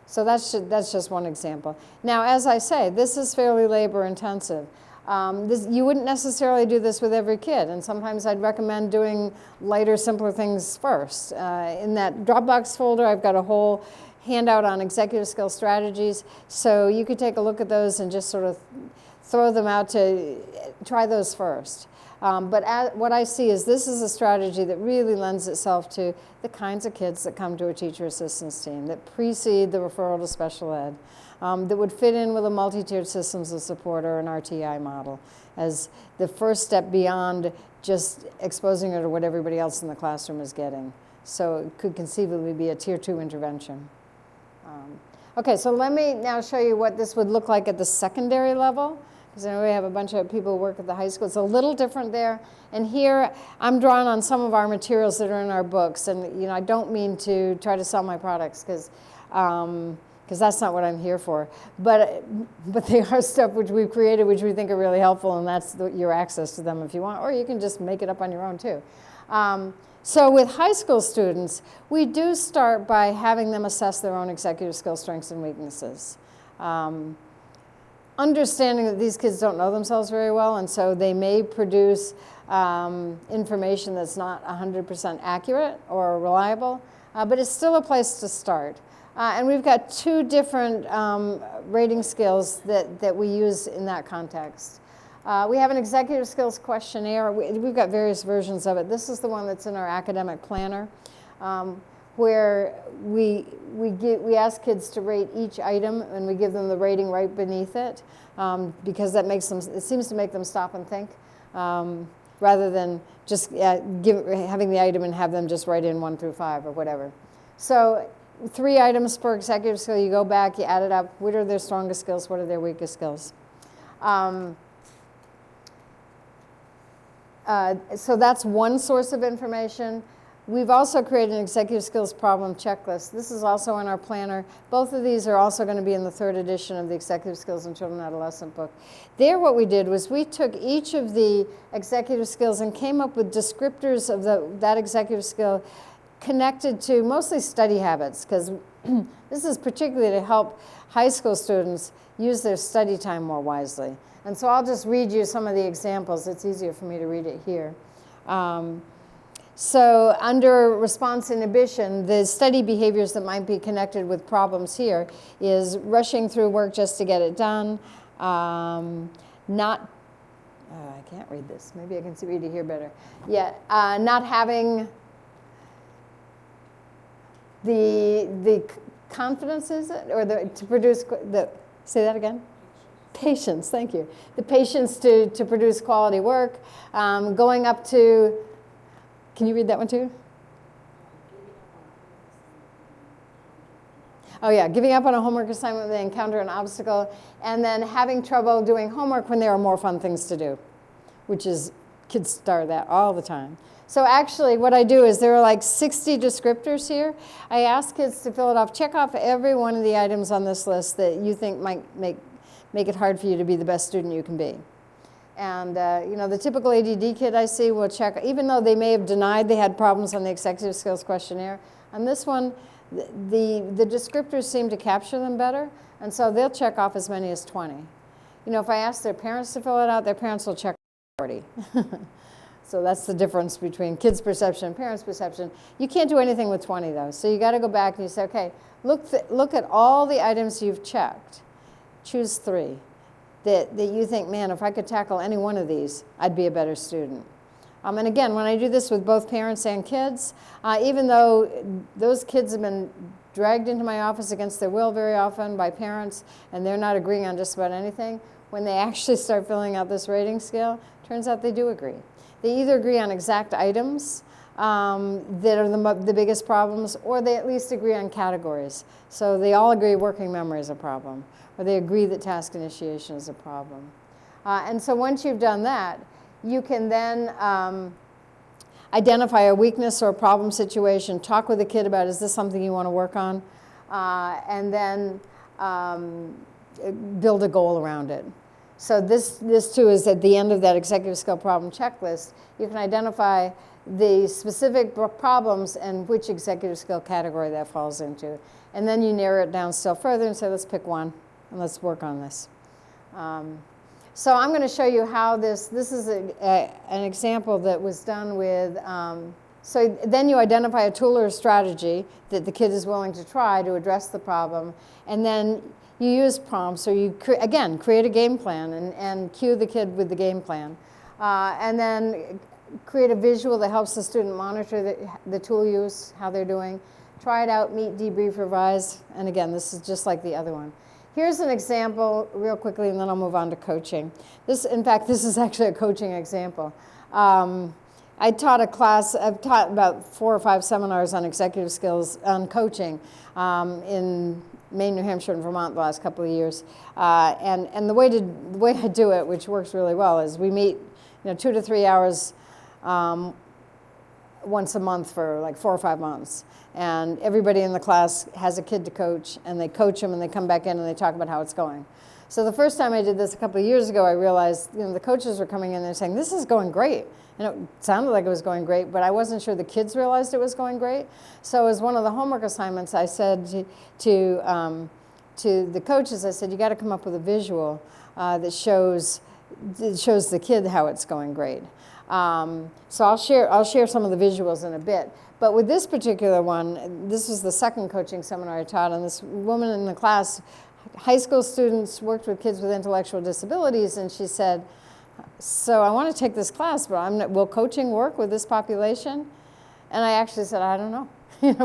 So that's just one example. Now, as I say, this is fairly labor intensive. You wouldn't necessarily do this with every kid, and sometimes I'd recommend doing lighter, simpler things first. In that Dropbox folder, I've got a whole handout on executive skill strategies, so you could take a look at those and just sort of throw them out to try those first. But what I see is this is a strategy that really lends itself to the kinds of kids that come to a teacher assistance team, that precede the referral to special ed, that would fit in with a multi-tiered systems of support or an RTI model as the first step beyond just exposing her to what everybody else in the classroom is getting. So it could conceivably be a tier 2 intervention. Okay, so let me now show you what this would look like at the secondary level. Because I know we have a bunch of people who work at the high school. It's a little different there. And here, I'm drawing on some of our materials that are in our books. And I don't mean to try to sell my products, because that's not what I'm here for. But they are stuff which we've created, which we think are really helpful, and that's your access to them if you want. Or you can just make it up on your own, too. So with high school students, we do start by having them assess their own executive skill strengths and weaknesses. Understanding that these kids don't know themselves very well, and so they may produce information that's not 100% accurate or reliable, but it's still a place to start. And we've got 2 different rating scales that we use in that context. We have an executive skills questionnaire. We've got various versions of it. This is the one that's in our academic planner, where we ask kids to rate each item, and we give them the rating right beneath it, because it seems to make them stop and think, rather than just having the item and have them just write in 1 through 5 or whatever. So 3 items per executive skill. You go back, you add it up. What are their strongest skills? What are their weakest skills? So that's one source of information. We've also created an executive skills problem checklist. This is also in our planner. Both of these are also going to be in the 3rd edition of the Executive Skills in Children and Adolescent book. There, what we did was we took each of the executive skills and came up with descriptors of that executive skill connected to mostly study habits, because this is particularly to help high school students use their study time more wisely. And so I'll just read you some of the examples. It's easier for me to read it here. So under response inhibition, the study behaviors that might be connected with problems here is rushing through work just to get it done, I can't read this. Maybe I can read it here better. Yeah, not having the confidence, is it? Or to produce, say that again? Patience, thank you. The patience to produce quality work, going up to, can you read that one too? Oh yeah, giving up on a homework assignment when they encounter an obstacle, and then having trouble doing homework when there are more fun things to do, which is, kids start that all the time. So actually what I do is there are like 60 descriptors here. I ask kids to fill it off, check off every one of the items on this list that you think might make it hard for you to be the best student you can be. And you know, the typical ADD kid I see will check, even though they may have denied they had problems on the executive skills questionnaire, on this one, the descriptors seem to capture them better, and so they'll check off as many as 20. You know, if I ask their parents to fill it out, their parents will check 40. So that's the difference between kids' perception and parents' perception. You can't do anything with 20 though, so you got to go back and you say, okay, look at all the items you've checked. Choose 3 that you think, man, if I could tackle any one of these, I'd be a better student. And again, when I do this with both parents and kids, even though those kids have been dragged into my office against their will very often by parents, and they're not agreeing on just about anything, when they actually start filling out this rating scale, turns out they do agree. They either agree on exact items that are the biggest problems, or they at least agree on categories. So they all agree working memory is a problem, or they agree that task initiation is a problem. And so once you've done that, you can then identify a weakness or a problem situation, talk with the kid about, is this something you want to work on, and then build a goal around it. So this too is at the end of that executive skill problem checklist. You can identify the specific problems and which executive skill category that falls into. And then you narrow it down still further and say, let's pick one and let's work on this. So I'm going to show you how this is an example that was done with, so then you identify a tool or a strategy that the kid is willing to try to address the problem, and then you use prompts, or you, again, create a game plan and cue the kid with the game plan. And then create a visual that helps the student monitor the tool use, how they're doing. Try it out, meet, debrief, revise. And again, this is just like the other one. Here's an example real quickly, and then I'll move on to coaching. In fact, this is actually a coaching example. I taught a class, I've taught about 4 or 5 seminars on executive skills, on coaching in Maine, New Hampshire, and Vermont the last couple of years. And the way I do it, which works really well, is we meet 2 to 3 hours once a month for like 4 or 5 months. And everybody in the class has a kid to coach, and they coach them, and they come back in and they talk about how it's going. So the first time I did this a couple of years ago, I realized the coaches were coming in and they're saying, this is going great. And it sounded like it was going great, but I wasn't sure the kids realized it was going great. So as one of the homework assignments, I said to the coaches, I said, you got to come up with a visual that shows the kid how it's going great. So I'll share some of the visuals in a bit. But with this particular one, this was the second coaching seminar I taught, and this woman in the class, high school students, worked with kids with intellectual disabilities, and she said, so I want to take this class, but will coaching work with this population? And I actually said, I don't know.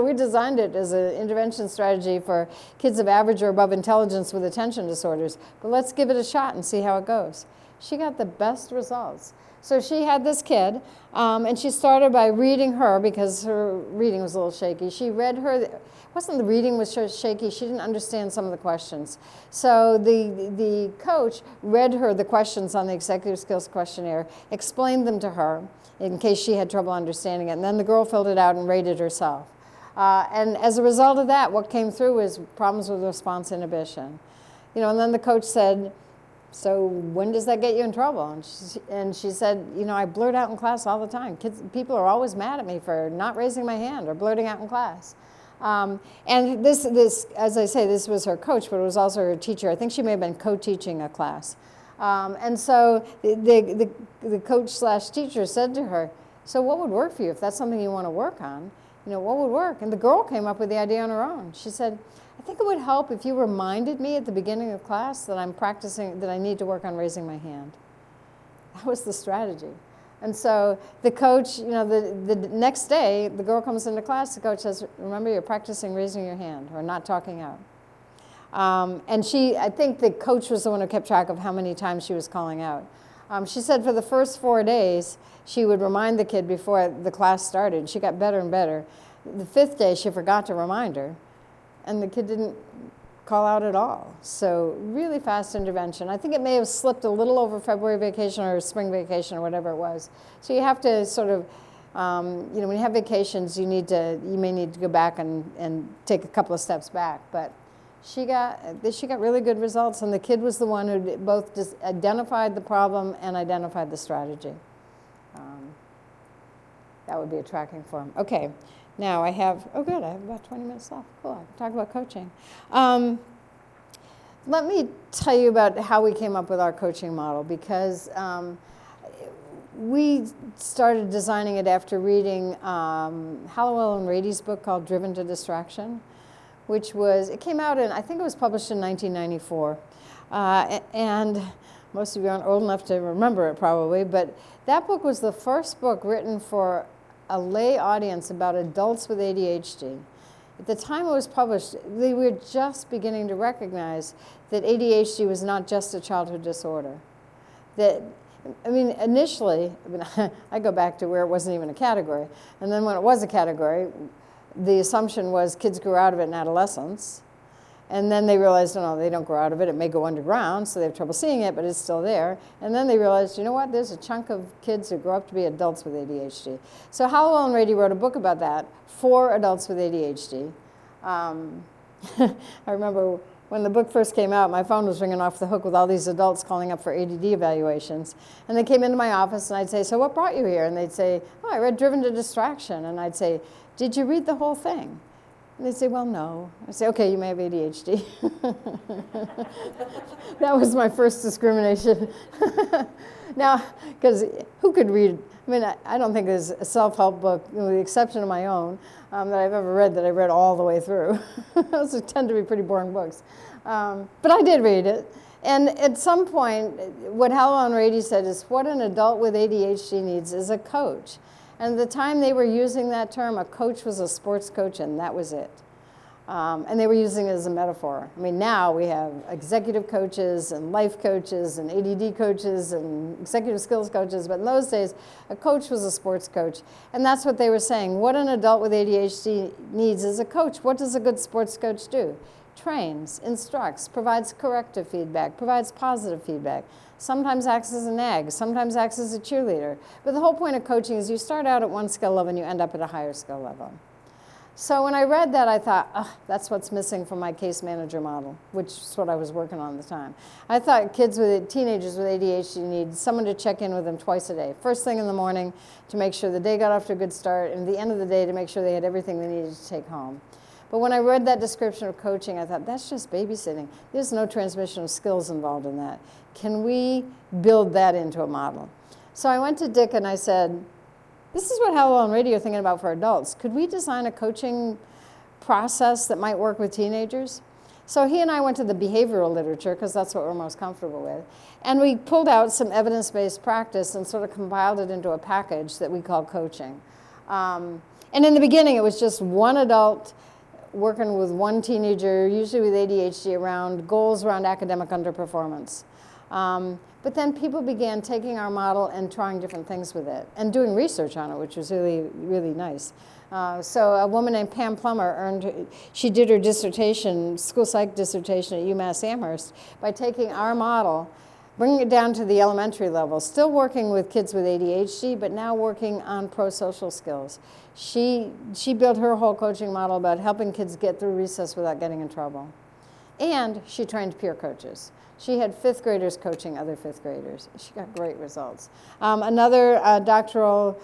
We designed it as an intervention strategy for kids of average or above intelligence with attention disorders, but let's give it a shot and see how it goes. She got the best results. So she had this kid, and she started by reading her, because her reading was a little shaky. She read her, it wasn't the reading was so shaky, she didn't understand some of the questions. So the coach read her the questions on the executive skills questionnaire, explained them to her in case she had trouble understanding it, and then the girl filled it out and rated herself. And as a result of that, what came through was problems with response inhibition. And then the coach said, so when does that get you in trouble? And she said, I blurt out in class all the time. People are always mad at me for not raising my hand or blurting out in class. And this, as I say, this was her coach, but it was also her teacher. I think she may have been co-teaching a class. And so the coach/teacher said to her, so what would work for you if that's something you want to work on? What would work? And the girl came up with the idea on her own. She said, I think it would help if you reminded me at the beginning of class that I'm practicing, that I need to work on raising my hand. That was the strategy. And so the coach, the next day, the girl comes into class, the coach says, remember, you're practicing raising your hand or not talking out. And I think the coach was the one who kept track of how many times she was calling out. She said for the first 4 days, she would remind the kid before the class started. She got better and better. The 5th day, she forgot to remind her. and the kid didn't call out at all. So really fast intervention. I think it may have slipped a little over February vacation or spring vacation or whatever it was. So you have to sort of, you know, when you have vacations, you may need to go back and take a couple of steps back. But she got really good results, and the kid was the one who both just identified the problem and identified the strategy. That would be a tracking form. Okay, now I have, oh good, I have about 20 minutes left. Cool, I can talk about coaching. Let me tell you about how we came up with our coaching model, because we started designing it after reading Hallowell and Rady's book called Driven to Distraction, which was, it came out in, I think it was published in 1994. And most of you aren't old enough to remember it probably, but that book was the first book written for a lay audience about adults with ADHD. At the time it was published, they were just beginning to recognize that ADHD was not just a childhood disorder. That, I mean, initially, I go back to where it wasn't even a category. And then when it was a category, the assumption was kids grew out of it in adolescence. And then they realized, oh, no, they don't grow out of it. It may go underground, so they have trouble seeing it, but it's still there. And then they realized, you know what, there's a chunk of kids who grow up to be adults with ADHD. So Hallowell and Rady wrote a book about that for adults with ADHD. I remember when the book first came out, my phone was ringing off the hook with all these adults calling up for ADD evaluations. And they came into my office, and I'd say, so what brought you here? And they'd say, oh, I read Driven to Distraction. And I'd say, did you read the whole thing? And they'd say, well, no. I'd say, okay, you may have ADHD. That was my first discrimination. Now, because who could read? I mean, I don't think there's a self-help book, with the exception of my own, that I've ever read that I read all the way through. Those tend to be pretty boring books. But I did read it. And at some point, what Hallowell and Rady said is, what an adult with ADHD needs is a coach. And at the time they were using that term, a coach was a sports coach, and that was it. And they were using it as a metaphor. I mean, now we have executive coaches and life coaches and ADD coaches and executive skills coaches, but in those days, a coach was a sports coach. And that's what they were saying. What an adult with ADHD needs is a coach. What does a good sports coach do? Trains, instructs, provides corrective feedback, provides positive feedback. Sometimes acts as a nag, sometimes acts as a cheerleader. But the whole point of coaching is you start out at one skill level and you end up at a higher skill level. So when I read that, I thought, oh, that's what's missing from my case manager model, which is what I was working on at the time. I thought teenagers with ADHD need someone to check in with them twice a day. First thing in the morning to make sure the day got off to a good start, and at the end of the day to make sure they had everything they needed to take home. But when I read that description of coaching, I thought, that's just babysitting. There's no transmission of skills involved in that. Can we build that into a model? So I went to Dick and I said, this is what Hallowell and Rady are thinking about for adults. Could we design a coaching process that might work with teenagers? So he and I went to the behavioral literature, because that's what we're most comfortable with. And we pulled out some evidence-based practice and sort of compiled it into a package that we call coaching. And in the beginning, it was just one adult working with one teenager, usually with ADHD, around goals around academic underperformance. But then people began taking our model and trying different things with it and doing research on it, which was really, really nice. So a woman named Pam Plummer she did her dissertation, school psych dissertation at UMass Amherst, by taking our model, bringing it down to the elementary level, still working with kids with ADHD, but now working on pro-social skills. She built her whole coaching model about helping kids get through recess without getting in trouble. And she trained peer coaches. She had fifth graders coaching other fifth graders. She got great results. Another doctoral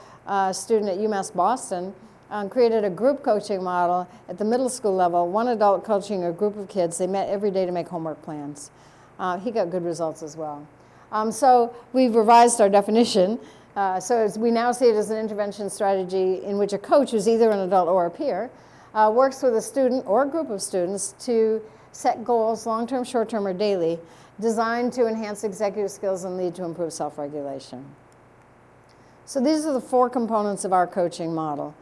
student at UMass Boston created a group coaching model at the middle school level, one adult coaching a group of kids. They met every day to make homework plans. He got good results as well. So we've revised our definition. So we now see it as an intervention strategy in which a coach, who's either an adult or a peer, works with a student or a group of students to set goals, long-term, short-term, or daily, designed to enhance executive skills and lead to improved self-regulation. So these are the four components of our coaching model.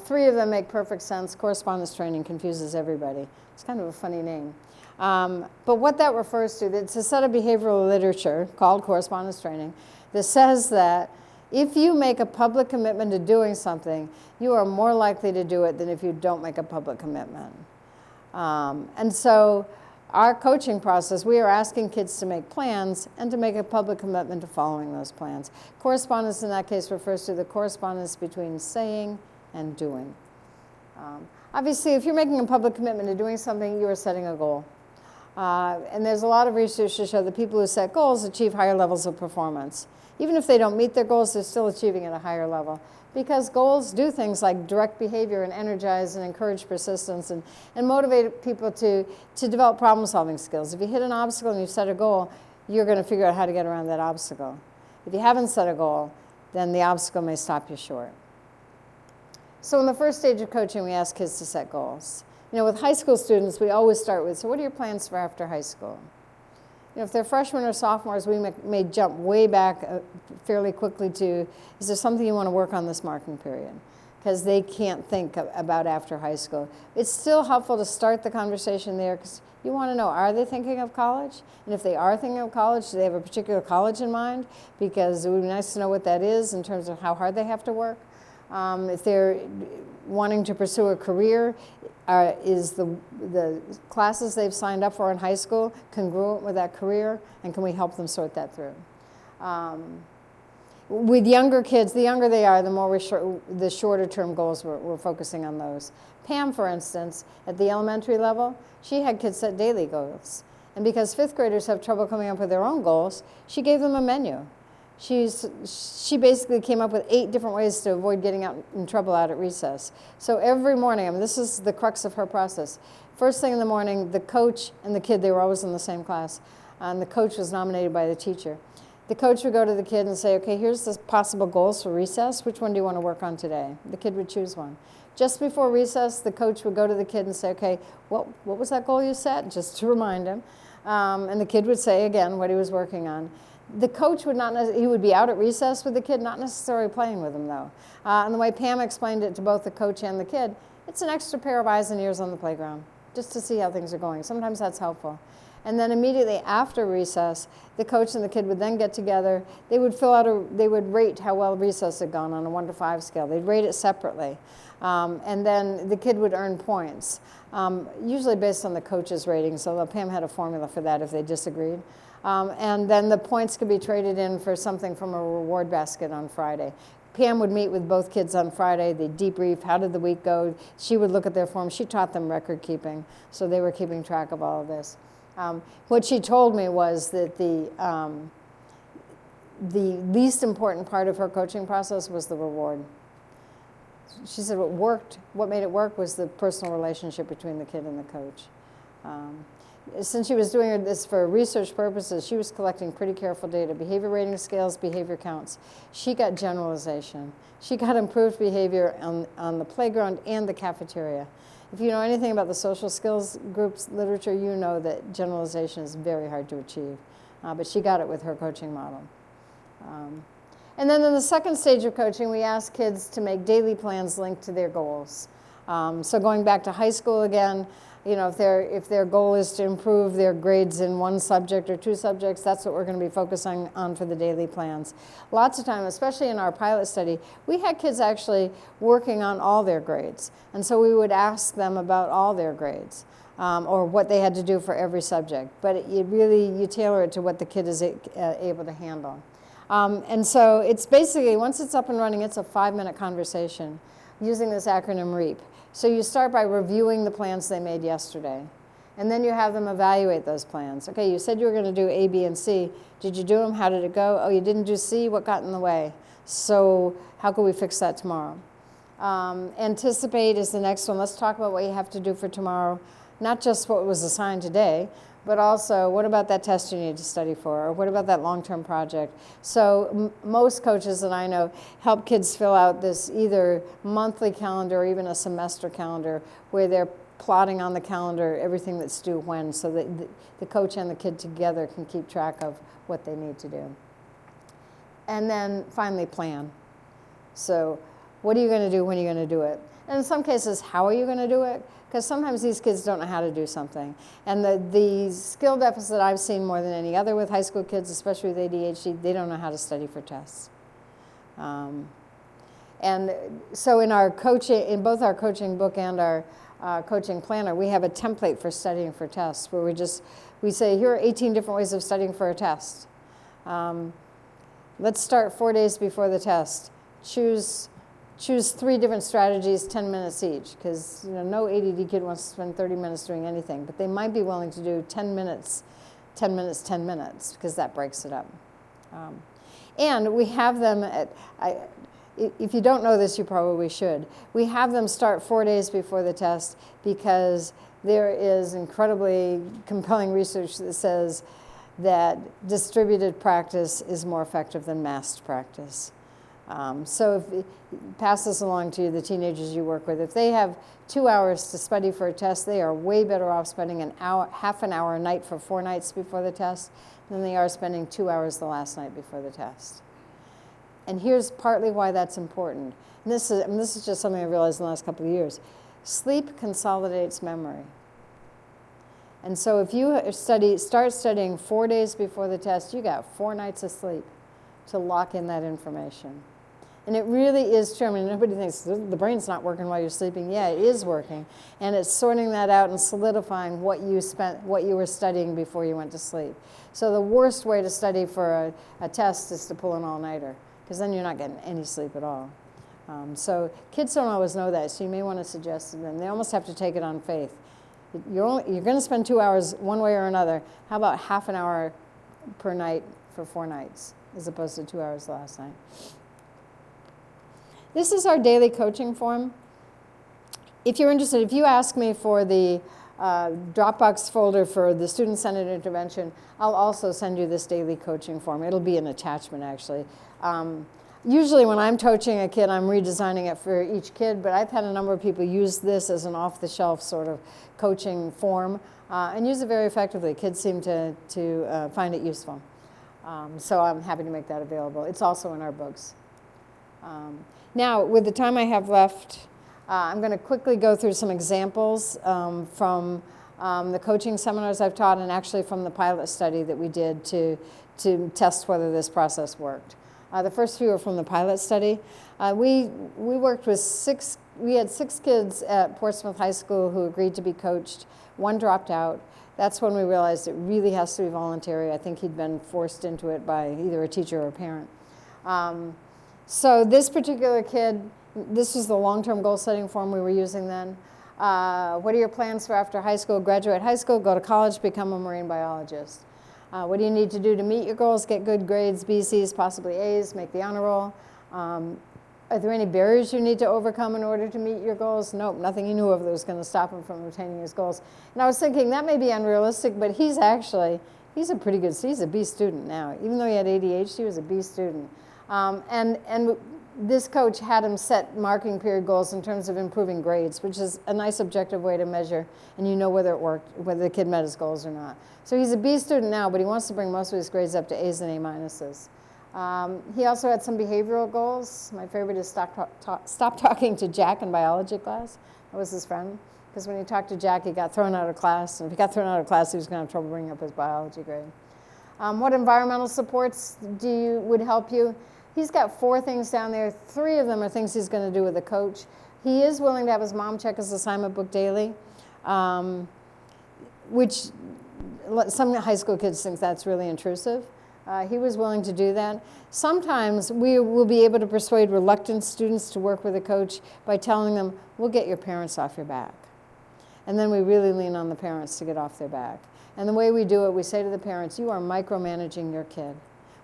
Three of them make perfect sense. Correspondence training confuses everybody. It's kind of a funny name. But what that refers to, it's a set of behavioral literature called correspondence training that says that if you make a public commitment to doing something, you are more likely to do it than if you don't make a public commitment. And so our coaching process, we are asking kids to make plans and to make a public commitment to following those plans. Correspondence in that case refers to the correspondence between saying and doing. Obviously, if you're making a public commitment to doing something, you are setting a goal. And there's a lot of research to show that people who set goals achieve higher levels of performance. Even if they don't meet their goals, they're still achieving at a higher level. Because goals do things like direct behavior and energize and encourage persistence and motivate people to develop problem-solving skills. If you hit an obstacle and you set a goal, you're going to figure out how to get around that obstacle. If you haven't set a goal, then the obstacle may stop you short. So in the first stage of coaching, we ask kids to set goals. You know, with high school students, we always start with, so what are your plans for after high school? You know, if they're freshmen or sophomores, we may jump way back fairly quickly to, is there something you want to work on this marking period? Because they can't think about after high school. It's still helpful to start the conversation there because you want to know, are they thinking of college? And if they are thinking of college, do they have a particular college in mind? Because it would be nice to know what that is in terms of how hard they have to work. If they're wanting to pursue a career, is the classes they've signed up for in high school congruent with that career, and can we help them sort that through? With younger kids, the younger they are, the more the shorter term goals we're focusing on those. Pam, for instance, at the elementary level, she had kids set daily goals. And because fifth graders have trouble coming up with their own goals, she gave them a menu. She basically came up with 8 different ways to avoid getting in trouble out at recess. So every morning, I mean, this is the crux of her process. First thing in the morning, the coach and the kid, they were always in the same class, and the coach was nominated by the teacher. The coach would go to the kid and say, okay, here's the possible goals for recess. Which one do you want to work on today? The kid would choose one. Just before recess, the coach would go to the kid and say, okay, what was that goal you set? Just to remind him. And the kid would say again what he was working on. The coach would he would be out at recess with the kid, not necessarily playing with him though. And the way Pam explained it to both the coach and the kid, it's an extra pair of eyes and ears on the playground, just to see how things are going. Sometimes that's helpful. And then immediately after recess, the coach and the kid would then get together. They would they would rate how well recess had gone on a 1 to 5 scale. They'd rate it separately. And then the kid would earn points, usually based on the coach's ratings, although Pam had a formula for that if they disagreed. And then the points could be traded in for something from a reward basket on Friday. Pam would meet with both kids on Friday. They'd debrief, how did the week go? She would look at their forms. She taught them record keeping, so they were keeping track of all of this. What she told me was that the least important part of her coaching process was the reward. She said what made it work was the personal relationship between the kid and the coach. Since she was doing this for research purposes, she was collecting pretty careful data, behavior rating scales, behavior counts. She got generalization. She got improved behavior on the playground and the cafeteria. If you know anything about the social skills groups literature, you know that generalization is very hard to achieve. But she got it with her coaching model. And then in the second stage of coaching, we ask kids to make daily plans linked to their goals. So going back to high school again, you know, if their goal is to improve their grades in 1 subject or 2 subjects, that's what we're going to be focusing on for the daily plans. Lots of time, especially in our pilot study, we had kids actually working on all their grades. And so we would ask them about all their grades or what they had to do for every subject. But you tailor it to what the kid is able to handle. And so it's basically, once it's up and running, it's a 5-minute conversation using this acronym REAP. So you start by reviewing the plans they made yesterday. And then you have them evaluate those plans. Okay, you said you were going to do A, B, and C. Did you do them? How did it go? Oh, you didn't do C? What got in the way? So how can we fix that tomorrow? Anticipate is the next one. Let's talk about what you have to do for tomorrow. Not just what was assigned today, but also what about that test you need to study for, or what about that long-term project? So most coaches that I know help kids fill out this either monthly calendar or even a semester calendar where they're plotting on the calendar everything that's due when, so that the coach and the kid together can keep track of what they need to do. And then finally, plan. So what are you going to do when you're going to do it? And in some cases, how are you going to do it? Because sometimes these kids don't know how to do something. And the skill deficit I've seen more than any other with high school kids, especially with ADHD, they don't know how to study for tests. And so in both our coaching book and our coaching planner, we have a template for studying for tests where we say, here are 18 different ways of studying for a test. Let's start 4 days before the test. Choose 3 different strategies, 10 minutes each, because no ADD kid wants to spend 30 minutes doing anything, but they might be willing to do 10 minutes, 10 minutes, 10 minutes, because that breaks it up. And we have them, if you don't know this, you probably should. We have them start 4 days before the test because there is incredibly compelling research that says that distributed practice is more effective than massed practice. So if pass this along to the teenagers you work with. If they have 2 hours to study for a test, they are way better off spending half an hour a night for 4 nights before the test than they are spending 2 hours the last night before the test. And here's partly why that's important. And this is just something I realized in the last couple of years. Sleep consolidates memory. And so if you start studying 4 days before the test, you got 4 nights of sleep to lock in that information. And it really is true. I mean, nobody thinks the brain's not working while you're sleeping. Yeah, it is working. And it's sorting that out and solidifying what you were studying before you went to sleep. So the worst way to study for a test is to pull an all-nighter, because then you're not getting any sleep at all. So kids don't always know that, so you may want to suggest to them. They almost have to take it on faith. You're going to spend 2 hours one way or another. How about half an hour per night for 4 nights, as opposed to 2 hours last night? This is our daily coaching form. If you're interested, if you ask me for the Dropbox folder for the student-centered intervention, I'll also send you this daily coaching form. It'll be an attachment, actually. Usually when I'm coaching a kid, I'm redesigning it for each kid, but I've had a number of people use this as an off-the-shelf sort of coaching form and use it very effectively. Kids seem to find it useful. So I'm happy to make that available. It's also in our books. Now, with the time I have left, I'm going to quickly go through some examples from the coaching seminars I've taught and actually from the pilot study that we did to test whether this process worked. The first few are from the pilot study. We worked with we had 6 kids at Portsmouth High School who agreed to be coached. 1 dropped out. That's when we realized it really has to be voluntary. I think he'd been forced into it by either a teacher or a parent. So this particular kid, this was the long-term goal setting form we were using then. What are your plans for after high school? Graduate high school, go to college, become a marine biologist. What do you need to do to meet your goals? Get good grades, B's, C's, possibly A's, make the honor roll. Are there any barriers you need to overcome in order to meet your goals? Nope, nothing he knew of that was going to stop him from attaining his goals. And I was thinking that may be unrealistic, but he's a pretty good, he's a B student now. Even though he had ADHD, he was a B student. And this coach had him set marking period goals in terms of improving grades, which is a nice objective way to measure, and you know whether it worked, whether the kid met his goals or not. So he's a B student now, but he wants to bring most of his grades up to A's and A minuses. He also had some behavioral goals. My favorite is stop talking to Jack in biology class. That was his friend. Because when he talked to Jack, he got thrown out of class. And if he got thrown out of class, he was going to have trouble bringing up his biology grade. What environmental supports would help you? He's got 4 things down there. 3 of them are things he's going to do with a coach. He is willing to have his mom check his assignment book daily, which some high school kids think that's really intrusive. He was willing to do that. Sometimes we will be able to persuade reluctant students to work with a coach by telling them, we'll get your parents off your back. And then we really lean on the parents to get off their back. And the way we do it, we say to the parents, you are micromanaging your kid.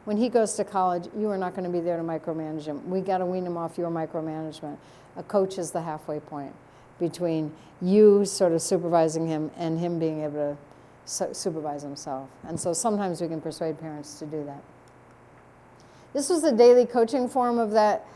When he goes to college, you are not going to be there to micromanage him. We got to wean him off your micromanagement. A coach is the halfway point between you sort of supervising him and him being able to supervise himself. And so sometimes we can persuade parents to do that. This was the daily coaching form of that.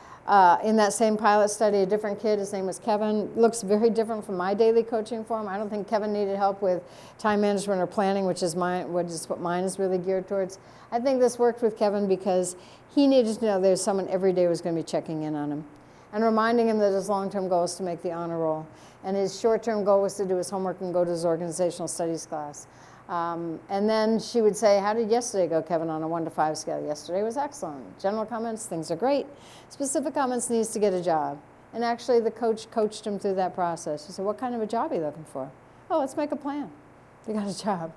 In that same pilot study, a different kid, his name was Kevin, looks very different from my daily coaching form. I don't think Kevin needed help with time management or planning, which is what mine is really geared towards. I think this worked with Kevin because he needed to know there's someone every day was going to be checking in on him and reminding him that his long-term goal is to make the honor roll. And his short-term goal was to do his homework and go to his organizational studies class. And then she would say, how did yesterday go, Kevin, on a 1 to 5 scale? Yesterday was excellent. General comments, things are great. Specific comments, needs to get a job. And actually, the coach coached him through that process. He said, what kind of a job are you looking for? Oh, let's make a plan. You got a job.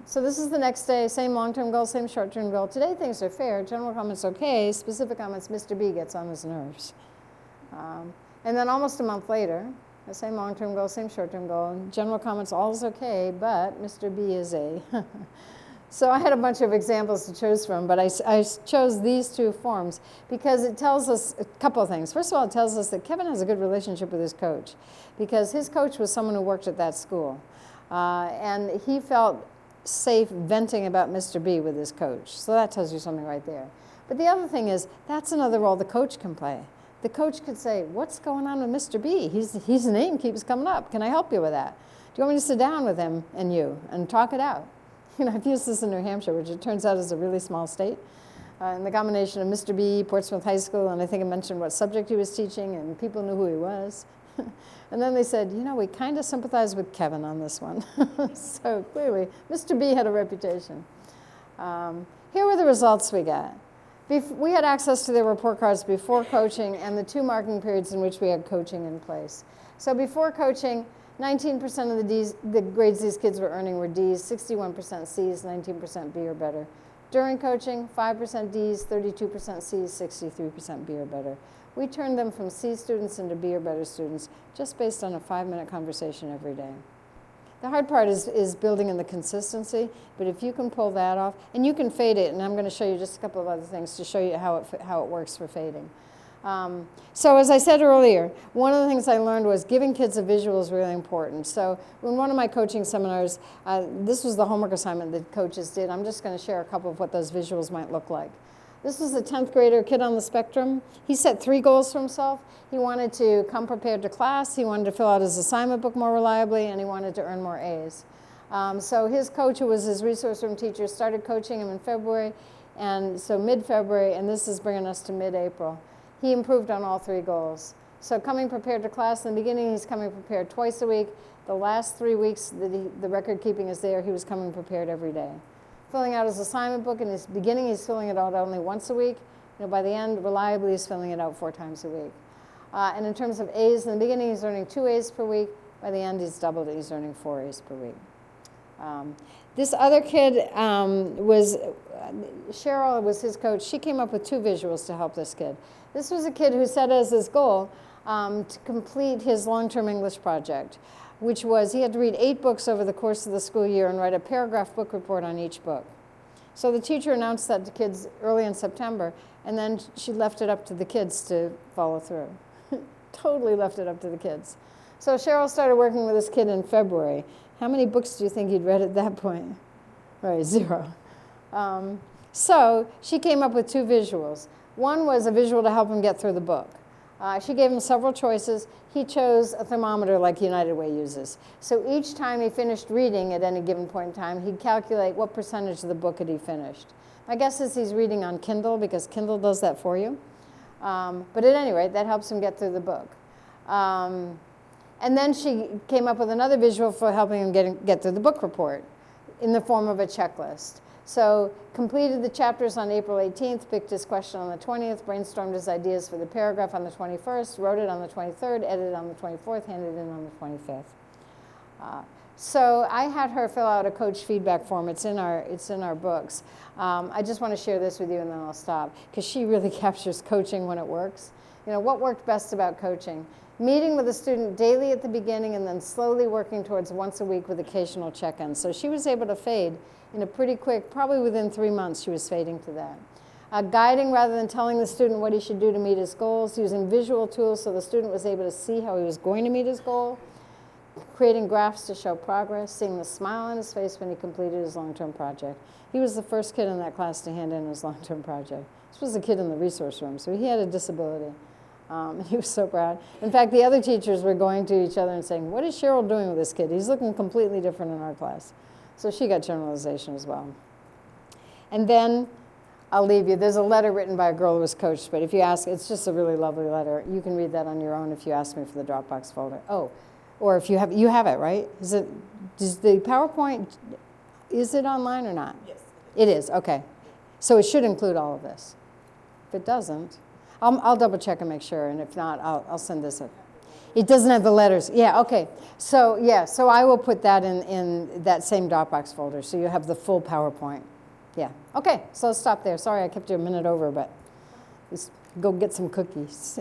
So this is the next day, same long-term goal, same short-term goal. Today things are fair. General comments okay. Specific comments, Mr. B gets on his nerves. And then almost a month later, the same long-term goal, same short-term goal. General comments, all is okay, but Mr. B is a. So I had a bunch of examples to choose from, but I chose these two forms because it tells us a couple of things. First of all, it tells us that Kevin has a good relationship with his coach because his coach was someone who worked at that school. And he felt safe venting about Mr. B with his coach. So that tells you something right there. But the other thing is, that's another role the coach can play. The coach could say, what's going on with Mr. B? His name keeps coming up. Can I help you with that? Do you want me to sit down with him and you and talk it out? I've used this in New Hampshire, which it turns out is a really small state. And the combination of Mr. B, Portsmouth High School, and I think I mentioned what subject he was teaching, and people knew who he was. And then they said, we kind of sympathize with Kevin on this one. So clearly, Mr. B had a reputation. Here were the results we got. We had access to their report cards before coaching and the 2 marking periods in which we had coaching in place. So before coaching, 19% of the grades these kids were earning were Ds, 61% Cs, 19% B or better. During coaching, 5% Ds, 32% Cs, 63% B or better. We turned them from C students into B or better students just based on a 5-minute conversation every day. The hard part is building in the consistency, but if you can pull that off, and you can fade it, and I'm going to show you just a couple of other things to show you how it works for fading. So as I said earlier, one of the things I learned was giving kids a visual is really important. So in one of my coaching seminars, this was the homework assignment that coaches did. I'm just going to share a couple of what those visuals might look like. This was a 10th grader, kid on the spectrum. He set 3 goals for himself. He wanted to come prepared to class, he wanted to fill out his assignment book more reliably, and he wanted to earn more A's. So his coach, who was his resource room teacher, started coaching him in February, and so mid-February, and this is bringing us to mid-April. He improved on all 3 goals. So coming prepared to class, in the beginning he's coming prepared twice a week. The last 3 weeks that the record keeping is there, he was coming prepared every day. Filling out his assignment book, in his beginning he's filling it out only once a week. By the end, reliably he's filling it out 4 times a week. And in terms of A's, in the beginning he's earning 2 A's per week. By the end he's doubled it, he's earning 4 A's per week. This other kid Cheryl was his coach. She came up with 2 visuals to help this kid. This was a kid who set as his goal to complete his long-term English project, which was he had to read 8 books over the course of the school year and write a paragraph book report on each book. So the teacher announced that to kids early in September, and then she left it up to the kids to follow through. Totally left it up to the kids. So Cheryl started working with this kid in February. How many books do you think he'd read at that point? Right, 0. So she came up with 2 visuals. One was a visual to help him get through the book. She gave him several choices. He chose a thermometer like United Way uses. So each time he finished reading at any given point in time, he'd calculate what percentage of the book had he finished. My guess is he's reading on Kindle because Kindle does that for you. But at any rate, that helps him get through the book. And then she came up with another visual for helping him get through the book report in the form of a checklist. So completed the chapters on April 18th, picked his question on the 20th, brainstormed his ideas for the paragraph on the 21st, wrote it on the 23rd, edited on the 24th, handed it in on the 25th. So I had her fill out a coach feedback form. It's in our books. I just want to share this with you and then I'll stop, because she really captures coaching when it works. What worked best about coaching? Meeting with a student daily at the beginning and then slowly working towards once a week with occasional check-ins. So she was able to fade in a pretty quick, probably within 3 months she was fading to that. Guiding rather than telling the student what he should do to meet his goals, using visual tools so the student was able to see how he was going to meet his goal, creating graphs to show progress, seeing the smile on his face when he completed his long-term project. He was the first kid in that class to hand in his long-term project. This was a kid in the resource room, so he had a disability. He was so proud. In fact, the other teachers were going to each other and saying, what is Cheryl doing with this kid? He's looking completely different in our class. So she got generalization as well. And then I'll leave you. There's a letter written by a girl who was coached, but if you ask, it's just a really lovely letter. You can read that on your own if you ask me for the Dropbox folder. Oh, or if you have it, right? Does the PowerPoint, is it online or not? Yes. It is, okay. So it should include all of this. If it doesn't, I'll double check and make sure, and if not, I'll send this up. It doesn't have the letters. Yeah, okay. So yeah, so I will put that in that same Dropbox folder, so you have the full PowerPoint. Yeah. Okay, so let's stop there. Sorry I kept you a minute over, but let's go get some cookies.